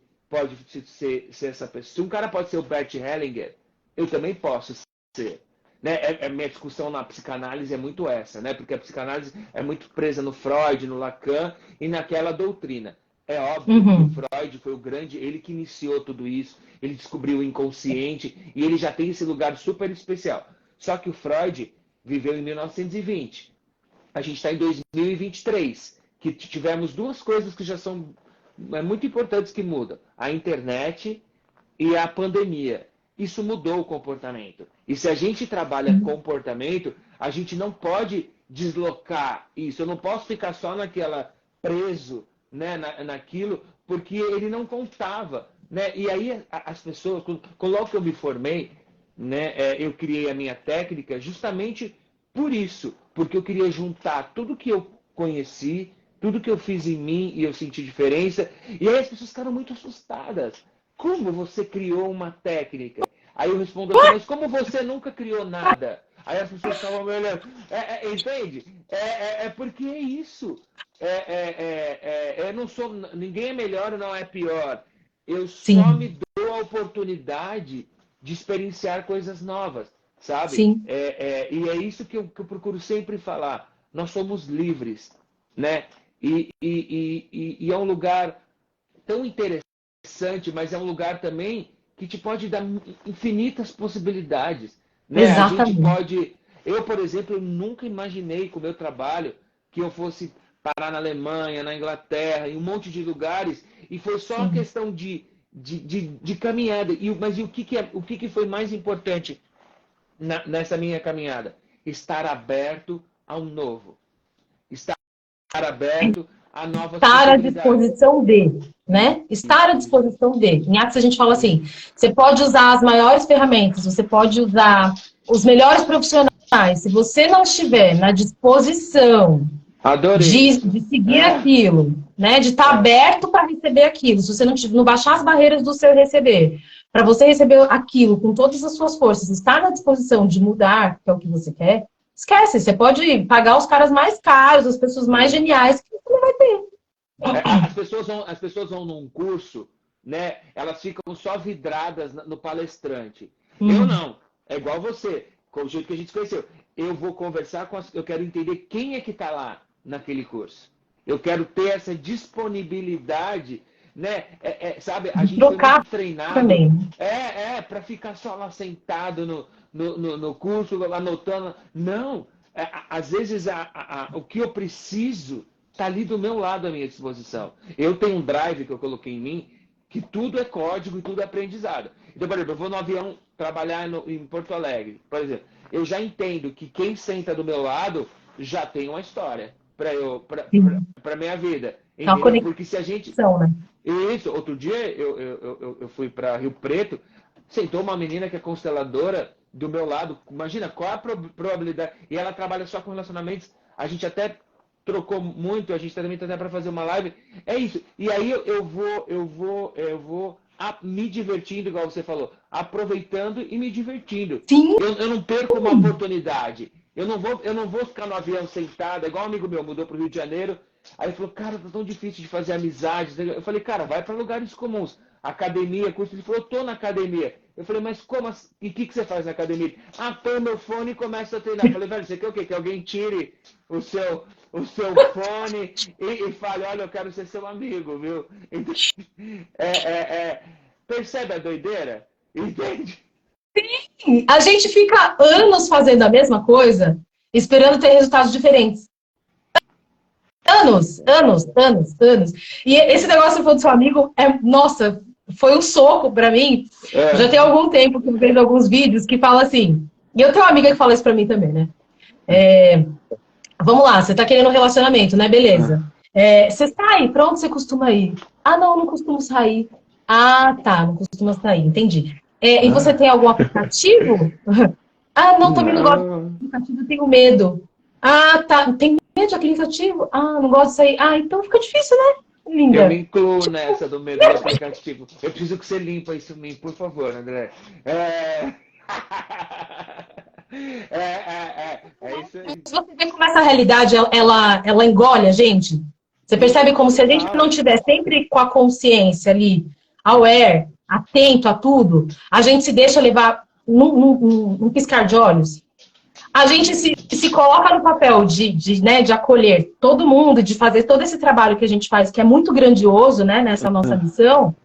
ser essa pessoa, se um cara pode ser o Bert Hellinger, eu também posso ser. Né? Minha discussão na psicanálise é muito essa, né? Porque a psicanálise é muito presa no Freud, no Lacan e naquela doutrina. É óbvio que o Freud foi o grande, ele que iniciou tudo isso, ele descobriu o inconsciente e ele já tem esse lugar super especial. Só que o Freud viveu em 1920. A gente está em 2023, que tivemos duas coisas que já são muito importantes que mudam. A internet e a pandemia. Isso mudou o comportamento. E se a gente trabalha comportamento, a gente não pode deslocar isso. Eu não posso ficar só preso, né, naquilo, porque ele não contava. Né? E aí as pessoas, logo que eu me formei, né, eu criei a minha técnica justamente por isso. Porque eu queria juntar tudo que eu conheci, tudo que eu fiz em mim e eu senti diferença. E aí as pessoas ficaram muito assustadas. Como você criou uma técnica? Aí eu respondo assim, mas como você nunca criou nada? Aí as pessoas estavam me olhando. Entende? Porque é isso. Eu não sou. Ninguém é melhor ou não é pior. Eu só me dou a oportunidade de experienciar coisas novas. Sabe? Sim. E é isso que eu procuro sempre falar. Nós somos livres. Né? E é um lugar tão interessante, mas é um lugar também que te pode dar infinitas possibilidades. Né? Exatamente. A gente pode... Eu, por exemplo, eu nunca imaginei com o meu trabalho que eu fosse parar na Alemanha, na Inglaterra, em um monte de lugares, e foi só uma questão de caminhada. Mas o que foi mais importante nessa minha caminhada? Estar aberto ao novo. Estar aberto a novas Estar à disposição de, né? Estar à disposição de. Em Axis a gente fala assim, você pode usar as maiores ferramentas, você pode usar os melhores profissionais. Se você não estiver na disposição de seguir aquilo, né? De estar aberto para receber aquilo, se você não baixar as barreiras do seu receber, para você receber aquilo com todas as suas forças, estar na disposição de mudar, que é o que você quer, esquece, você pode pagar os caras mais caros, as pessoas mais geniais que você não vai ter. As pessoas vão num curso, né? Elas ficam só vidradas no palestrante. Eu não. É igual você, com o jeito que a gente se conheceu. Eu vou conversar eu quero entender quem é que está lá naquele curso. Eu quero ter essa disponibilidade, né? Sabe, a gente foi muito treinado também. Para ficar só lá sentado no curso, anotando. Não. Às vezes o que eu preciso está ali do meu lado à minha disposição. Eu tenho um drive que eu coloquei em mim, que tudo é código e tudo é aprendizado. Então, por exemplo, eu vou no avião trabalhar em Porto Alegre, por exemplo. Eu já entendo que quem senta do meu lado já tem uma história para minha vida. Entendeu? Porque se a gente... Né? Isso, outro dia eu fui para Rio Preto, sentou uma menina que é consteladora do meu lado. Imagina, qual a probabilidade? E ela trabalha só com relacionamentos. A gente até trocou muito, a gente também está para fazer uma live. É isso. E aí eu vou me divertindo, igual você falou, aproveitando e me divertindo. Sim. Eu não perco uma oportunidade. Eu não vou ficar no avião sentado, igual um amigo meu mudou para o Rio de Janeiro. Aí ele falou, cara, tá tão difícil de fazer amizades. Eu falei, cara, vai para lugares comuns. Academia, curso. Ele falou, eu tô na academia. Eu falei, mas como assim? E o que você faz na academia? Põe meu fone e começa a treinar. Eu falei, velho, você quer o quê? Que alguém tire o seu fone e fale, olha, eu quero ser seu amigo, viu? Então, percebe a doideira? Entende? Sim! A gente fica anos fazendo a mesma coisa, esperando ter resultados diferentes. anos. E esse negócio foi do seu amigo, nossa, foi um soco pra mim. Já tem algum tempo que eu vejo alguns vídeos que fala assim, e eu tenho uma amiga que fala isso pra mim também, né? Vamos lá, você tá querendo um relacionamento, né? Beleza. Você sai? Pra onde você costuma ir? Ah, não costumo sair. Ah, tá, não costuma sair, entendi. E você tem algum aplicativo? Ah, não, também não gosto de aplicativo, eu tenho medo. Ah, tá, tem medo de aplicativo? Ah, não gosto de sair. Ah, então fica difícil, né, linda? Eu me incluo nessa do medo do aplicativo. Eu preciso que você limpa isso em mim, por favor, André. É isso aí. Se você vê como essa realidade, ela engole a gente. Você percebe como se a gente não tiver sempre com a consciência ali, aware, atento a tudo, a gente se deixa levar num piscar de olhos. A gente se coloca no papel de acolher todo mundo, de fazer todo esse trabalho que a gente faz, que é muito grandioso, né, nessa nossa missão.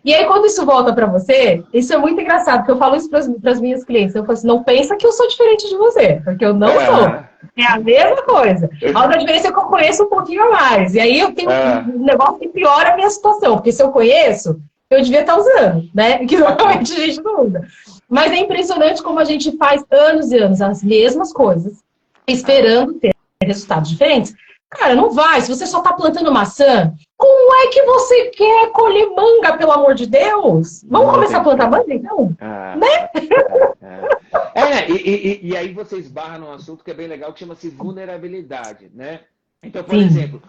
E aí, quando isso volta pra você, isso é muito engraçado, porque eu falo isso pras minhas clientes. Eu falo assim, não pensa que eu sou diferente de você, porque eu não sou. É a mesma coisa. A outra diferença é que eu conheço um pouquinho a mais. E aí eu tenho um negócio que piora a minha situação, porque se eu conheço, eu devia estar usando, né? Que normalmente a gente não usa. Mas é impressionante como a gente faz anos e anos as mesmas coisas, esperando ter resultados diferentes. Cara, não vai. Se você só tá plantando maçã, como é que você quer colher manga, pelo amor de Deus? Vamos começar a plantar manga, então? Né? E aí você esbarra num assunto que é bem legal, que chama-se vulnerabilidade, né? Então, por exemplo,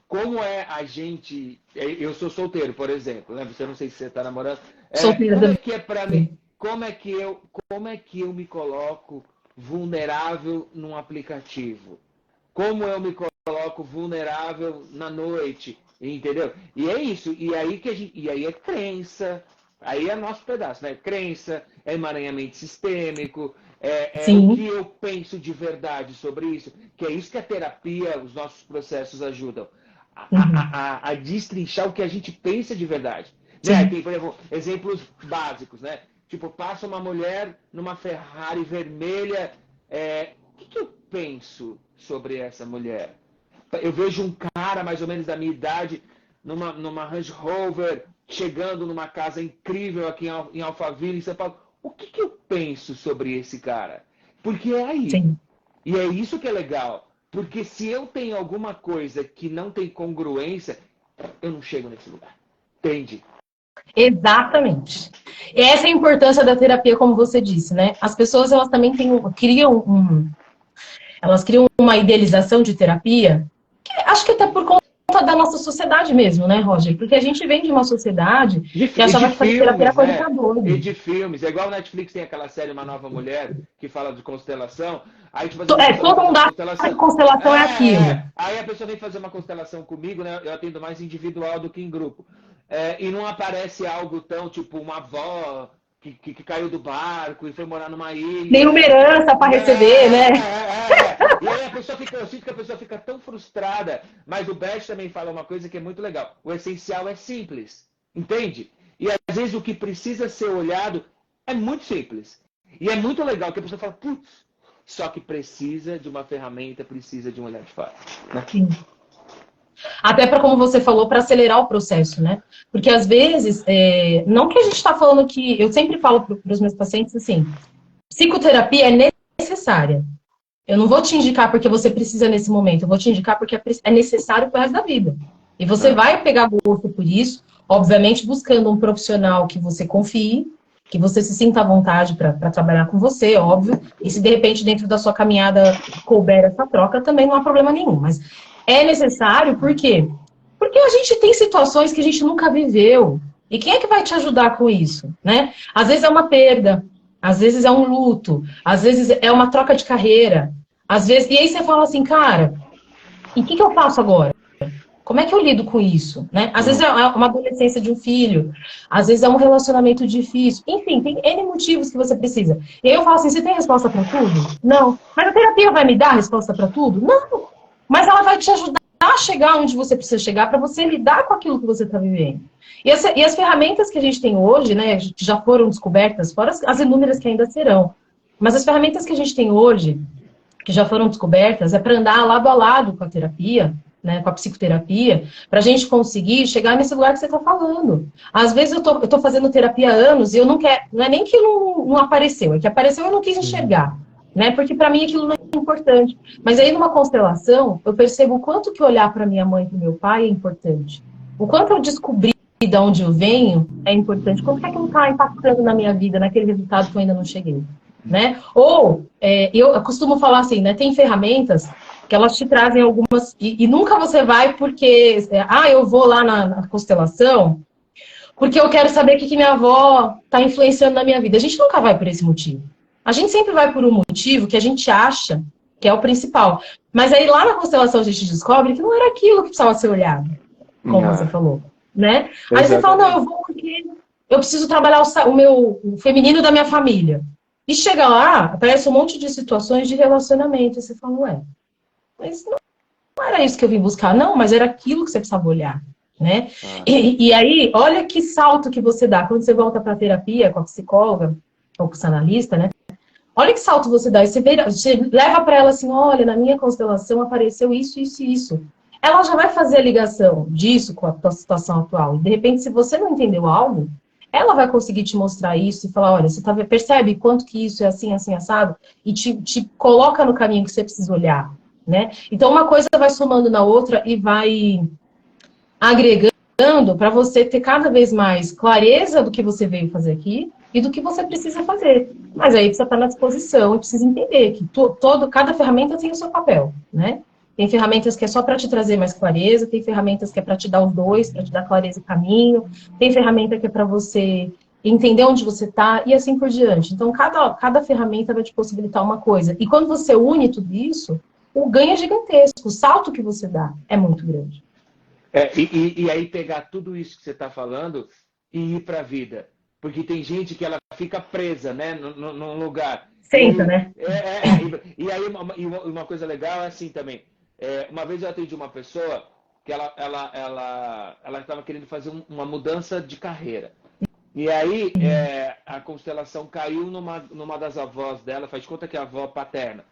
como é a gente... Eu sou solteiro, por exemplo, né? Você não sei se você tá namorando. Como é que é pra mim? Como é que eu me coloco vulnerável num aplicativo? Como eu me coloco vulnerável na noite, entendeu? E é isso. E aí é crença. Aí é nosso pedaço, né? Crença, é emaranhamento sistêmico, o que eu penso de verdade sobre isso. Que é isso que a terapia, os nossos processos ajudam. A destrinchar o que a gente pensa de verdade. Né? Tem, por exemplo, exemplos básicos, né? Tipo, passa uma mulher numa Ferrari vermelha. O que eu penso sobre essa mulher? Eu vejo um cara mais ou menos da minha idade numa Range Rover chegando numa casa incrível aqui em Alphaville, em São Paulo. O que eu penso sobre esse cara? Porque é aí. Sim. E é isso que é legal. Porque se eu tenho alguma coisa que não tem congruência, eu não chego nesse lugar. Entende? Exatamente. E essa é a importância da terapia, como você disse, né? As pessoas, elas também elas criam uma idealização de terapia, que acho que até por conta da nossa sociedade mesmo, né, Roger? Porque a gente vem de uma sociedade que achava que fazer terapia era coisa pra doido. E de filmes. É igual o Netflix tem aquela série Uma Nova Mulher, que fala de constelação. Aí, tipo, todo mundo acha que constelação é aquilo. Aí a pessoa vem fazer uma constelação comigo, né? Eu atendo mais individual do que em grupo. E não aparece algo tão, tipo, uma avó que caiu do barco e foi morar numa ilha. Nem uma herança para receber, né? E aí eu sinto que a pessoa fica tão frustrada. Mas o Bert também fala uma coisa que é muito legal. O essencial é simples. Entende? E às vezes o que precisa ser olhado é muito simples. E é muito legal que a pessoa fala, putz, só que precisa de uma ferramenta, precisa de um olhar de fora. Né? Sim. Até para, como você falou, para acelerar o processo, né? Porque às vezes, não que a gente está falando que... Eu sempre falo para os meus pacientes assim, psicoterapia é necessária. Eu não vou te indicar porque você precisa nesse momento, eu vou te indicar porque é necessário para o resto da vida. E você vai pegar gosto por isso, obviamente buscando um profissional que você confie, que você se sinta à vontade para trabalhar com você, óbvio. E se de repente dentro da sua caminhada couber essa troca, também não há problema nenhum. Mas é necessário, por quê? Porque a gente tem situações que a gente nunca viveu. E quem é que vai te ajudar com isso, né? Às vezes é uma perda, às vezes é um luto, às vezes é uma troca de carreira, às vezes... E aí você fala assim, cara, e o que eu faço agora? Como é que eu lido com isso, né? Às vezes é uma adolescência de um filho, às vezes é um relacionamento difícil. Enfim, tem N motivos que você precisa. E aí eu falo assim, você tem resposta para tudo? Não. Mas a terapia vai me dar resposta para tudo? Não. Mas ela vai te ajudar a chegar onde você precisa chegar para você lidar com aquilo que você está vivendo. E as ferramentas que a gente tem hoje, né, que já foram descobertas, fora as inúmeras que ainda serão. Mas as ferramentas que a gente tem hoje, que já foram descobertas, é para andar lado a lado com a terapia, né, com a psicoterapia, para a gente conseguir chegar nesse lugar que você está falando. Às vezes eu tô fazendo terapia há anos e eu não quero, não é nem que não apareceu, é que apareceu e eu não quis enxergar, né? Porque para mim aquilo não é importante. Mas aí numa constelação, eu percebo o quanto que olhar para minha mãe e para meu pai é importante. O quanto eu descobri de onde eu venho é importante. Como é que não está impactando na minha vida, naquele resultado que eu ainda não cheguei, né? Ou, eu costumo falar assim, né? Tem ferramentas que elas te trazem algumas... E nunca você vai porque... eu vou lá na constelação porque eu quero saber o que minha avó está influenciando na minha vida. A gente nunca vai por esse motivo. A gente sempre vai por um motivo que a gente acha que é o principal. Mas aí lá na constelação a gente descobre que não era aquilo que precisava ser olhado, como você falou, né? Aí você fala, não, eu vou porque eu preciso trabalhar o feminino da minha família. E chega lá, aparece um monte de situações de relacionamento. E você fala, ué, mas não era isso que eu vim buscar. Não, mas era aquilo que você precisava olhar, né? E aí, olha que salto que você dá. Quando você volta para a terapia com a psicóloga ou com o psicanalista, né? Olha que salto você dá. Você leva para ela assim, olha, na minha constelação apareceu isso, isso e isso. Ela já vai fazer a ligação disso com a tua situação atual. E, de repente, se você não entendeu algo, ela vai conseguir te mostrar isso e falar, olha, você percebe quanto que isso é assim, assim, assado? E te coloca no caminho que você precisa olhar, né? Então, uma coisa vai somando na outra e vai agregando para você ter cada vez mais clareza do que você veio fazer aqui e do que você precisa fazer. Mas aí precisa estar na disposição e precisa entender que cada ferramenta tem o seu papel, né? Tem ferramentas que é só para te trazer mais clareza, tem ferramentas que é para te dar os dois, para te dar clareza e caminho, tem ferramenta que é para você entender onde você está e assim por diante. Então, cada ferramenta vai te possibilitar uma coisa. E quando você une tudo isso, o ganho é gigantesco. O salto que você dá é muito grande. E aí pegar tudo isso que você está falando e ir para a vida. Porque tem gente que ela fica presa, né, num lugar. Senta, né? E aí uma coisa legal é assim também. Uma vez eu atendi uma pessoa que ela estava querendo fazer uma mudança de carreira. E aí a constelação caiu numa das avós dela, faz de conta que é a avó paterna.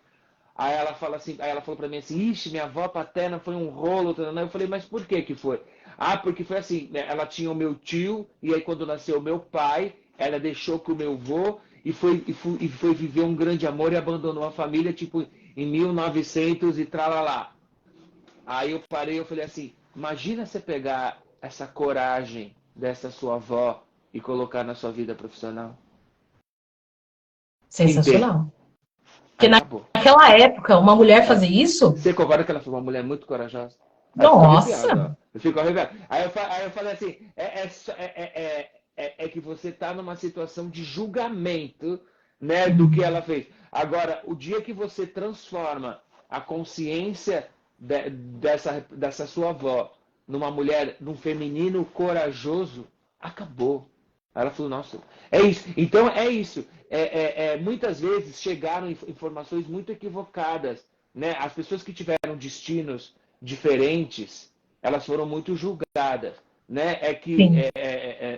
Aí ela falou pra mim assim, ixi, minha avó paterna foi um rolo. Eu falei, mas por que foi? Porque foi assim, né? Ela tinha o meu tio, e aí quando nasceu o meu pai, ela deixou com o meu avô e foi viver um grande amor e abandonou a família, tipo, em 1900 e tralalá. Aí eu parei, eu falei assim, imagina você pegar essa coragem dessa sua avó e colocar na sua vida profissional. Sensacional. Porque naquela época, uma mulher fazer isso... Você concorda que ela foi uma mulher muito corajosa? Nossa! Eu fico arrepiado. Aí eu falei assim, que você está numa situação de julgamento, né, do que ela fez. Agora, o dia que você transforma a consciência dessa sua avó numa mulher, num feminino corajoso, acabou. Ela falou, nossa, é isso. Então é isso. Muitas vezes chegaram informações muito equivocadas, né? As pessoas que tiveram destinos diferentes, elas foram muito julgadas, né?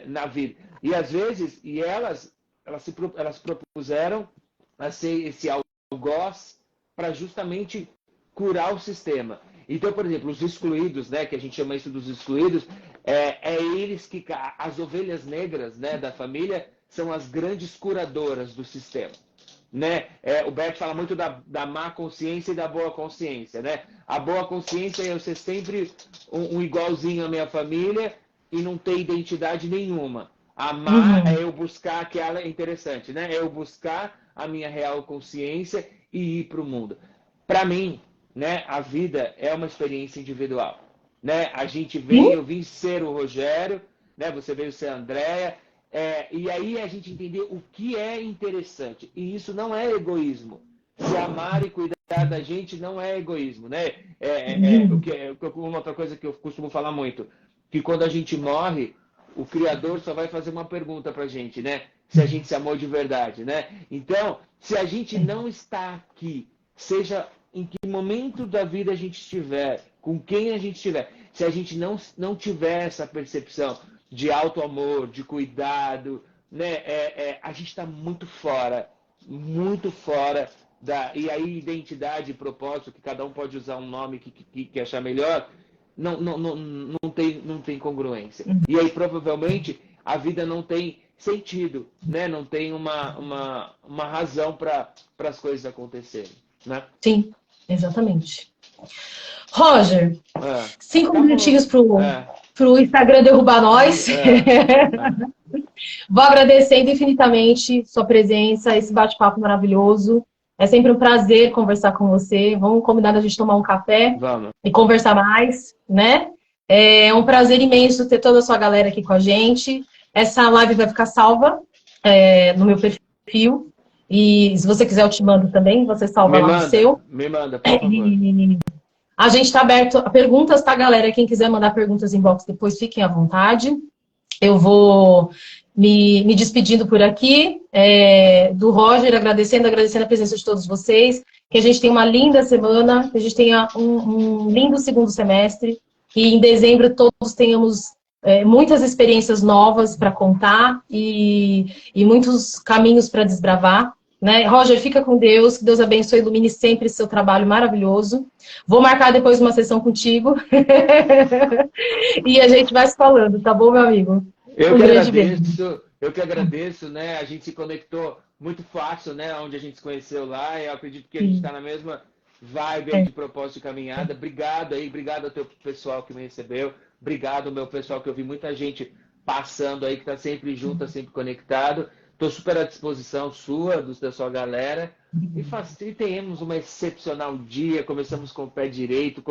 Na vida. E às vezes, elas se propuseram a ser esse algoz para justamente curar o sistema. Então, por exemplo, os excluídos, né, que a gente chama isso dos excluídos, eles que, as ovelhas negras, né, da família, são as grandes curadoras do sistema. Né? O Beck fala muito da má consciência e da boa consciência. Né? A boa consciência é eu ser sempre um igualzinho à minha família e não ter identidade nenhuma. A má é eu buscar, que ela é interessante, né? É eu buscar a minha real consciência e ir para o mundo. Para mim, né, a vida é uma experiência individual. Né? A gente eu vim ser o Rogério, né? Você veio ser a Andréia, e aí a gente entender o que é interessante. E isso não é egoísmo. Se amar e cuidar da gente não é egoísmo. Né? Uma outra coisa que eu costumo falar muito, que quando a gente morre, o Criador só vai fazer uma pergunta pra gente, né? Se a gente se amou de verdade, né? Então, se a gente não está aqui, seja em que momento da vida a gente estiver, com quem a gente estiver, se a gente não tiver essa percepção de auto-amor, de cuidado, né? A gente está muito fora da... E aí, identidade e propósito, que cada um pode usar um nome que achar melhor, não tem congruência. E aí, provavelmente, a vida não tem sentido, né? Não tem uma razão para as coisas acontecerem, né? Sim, exatamente. Roger, 5 Tá minutinhos bom. pro Instagram derrubar nós. Vou agradecendo infinitamente sua presença, esse bate-papo maravilhoso. É sempre um prazer conversar com você. Vamos combinar a gente tomar um café e conversar mais, né? É um prazer imenso ter toda a sua galera aqui com a gente. Essa live vai ficar salva no meu perfil. E se você quiser, eu te mando também. Você salva lá no seu. Me manda, por favor. A gente está aberto a perguntas, tá, galera? Quem quiser mandar perguntas em box depois, fiquem à vontade. Eu vou me despedindo por aqui, do Roger, agradecendo a presença de todos vocês, que a gente tenha uma linda semana, que a gente tenha um lindo segundo semestre, e em dezembro todos tenhamos muitas experiências novas para contar e muitos caminhos para desbravar. Né? Roger, fica com Deus, que Deus abençoe e ilumine sempre esse seu trabalho maravilhoso. Vou marcar depois uma sessão contigo. E a gente vai se falando, tá bom, meu amigo? Eu que agradeço, né? A gente se conectou muito fácil, né? Onde a gente se conheceu lá. Eu acredito que a gente está na mesma vibe aí de propósito de caminhada. Obrigado aí, obrigado ao teu pessoal que me recebeu. Obrigado ao meu pessoal, que eu vi muita gente passando aí, que está sempre junto, sempre conectado. Estou super à disposição da sua galera. E tenhamos um excepcional dia. Começamos com o pé direito,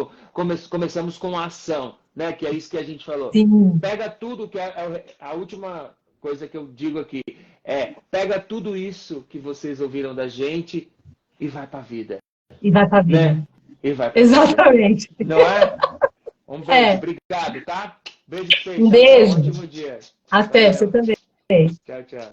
começamos com a ação, né? Que é isso que a gente falou. Sim. Pega tudo, que a última coisa que eu digo aqui pega tudo isso que vocês ouviram da gente e vai pra vida. E vai pra vida. Né? E vai pra Exatamente. Vida. Não é? Um beijo, obrigado, tá? Beijo pra vocês. Um beijo. Um ótimo dia. Até, você também. Tchau, tchau.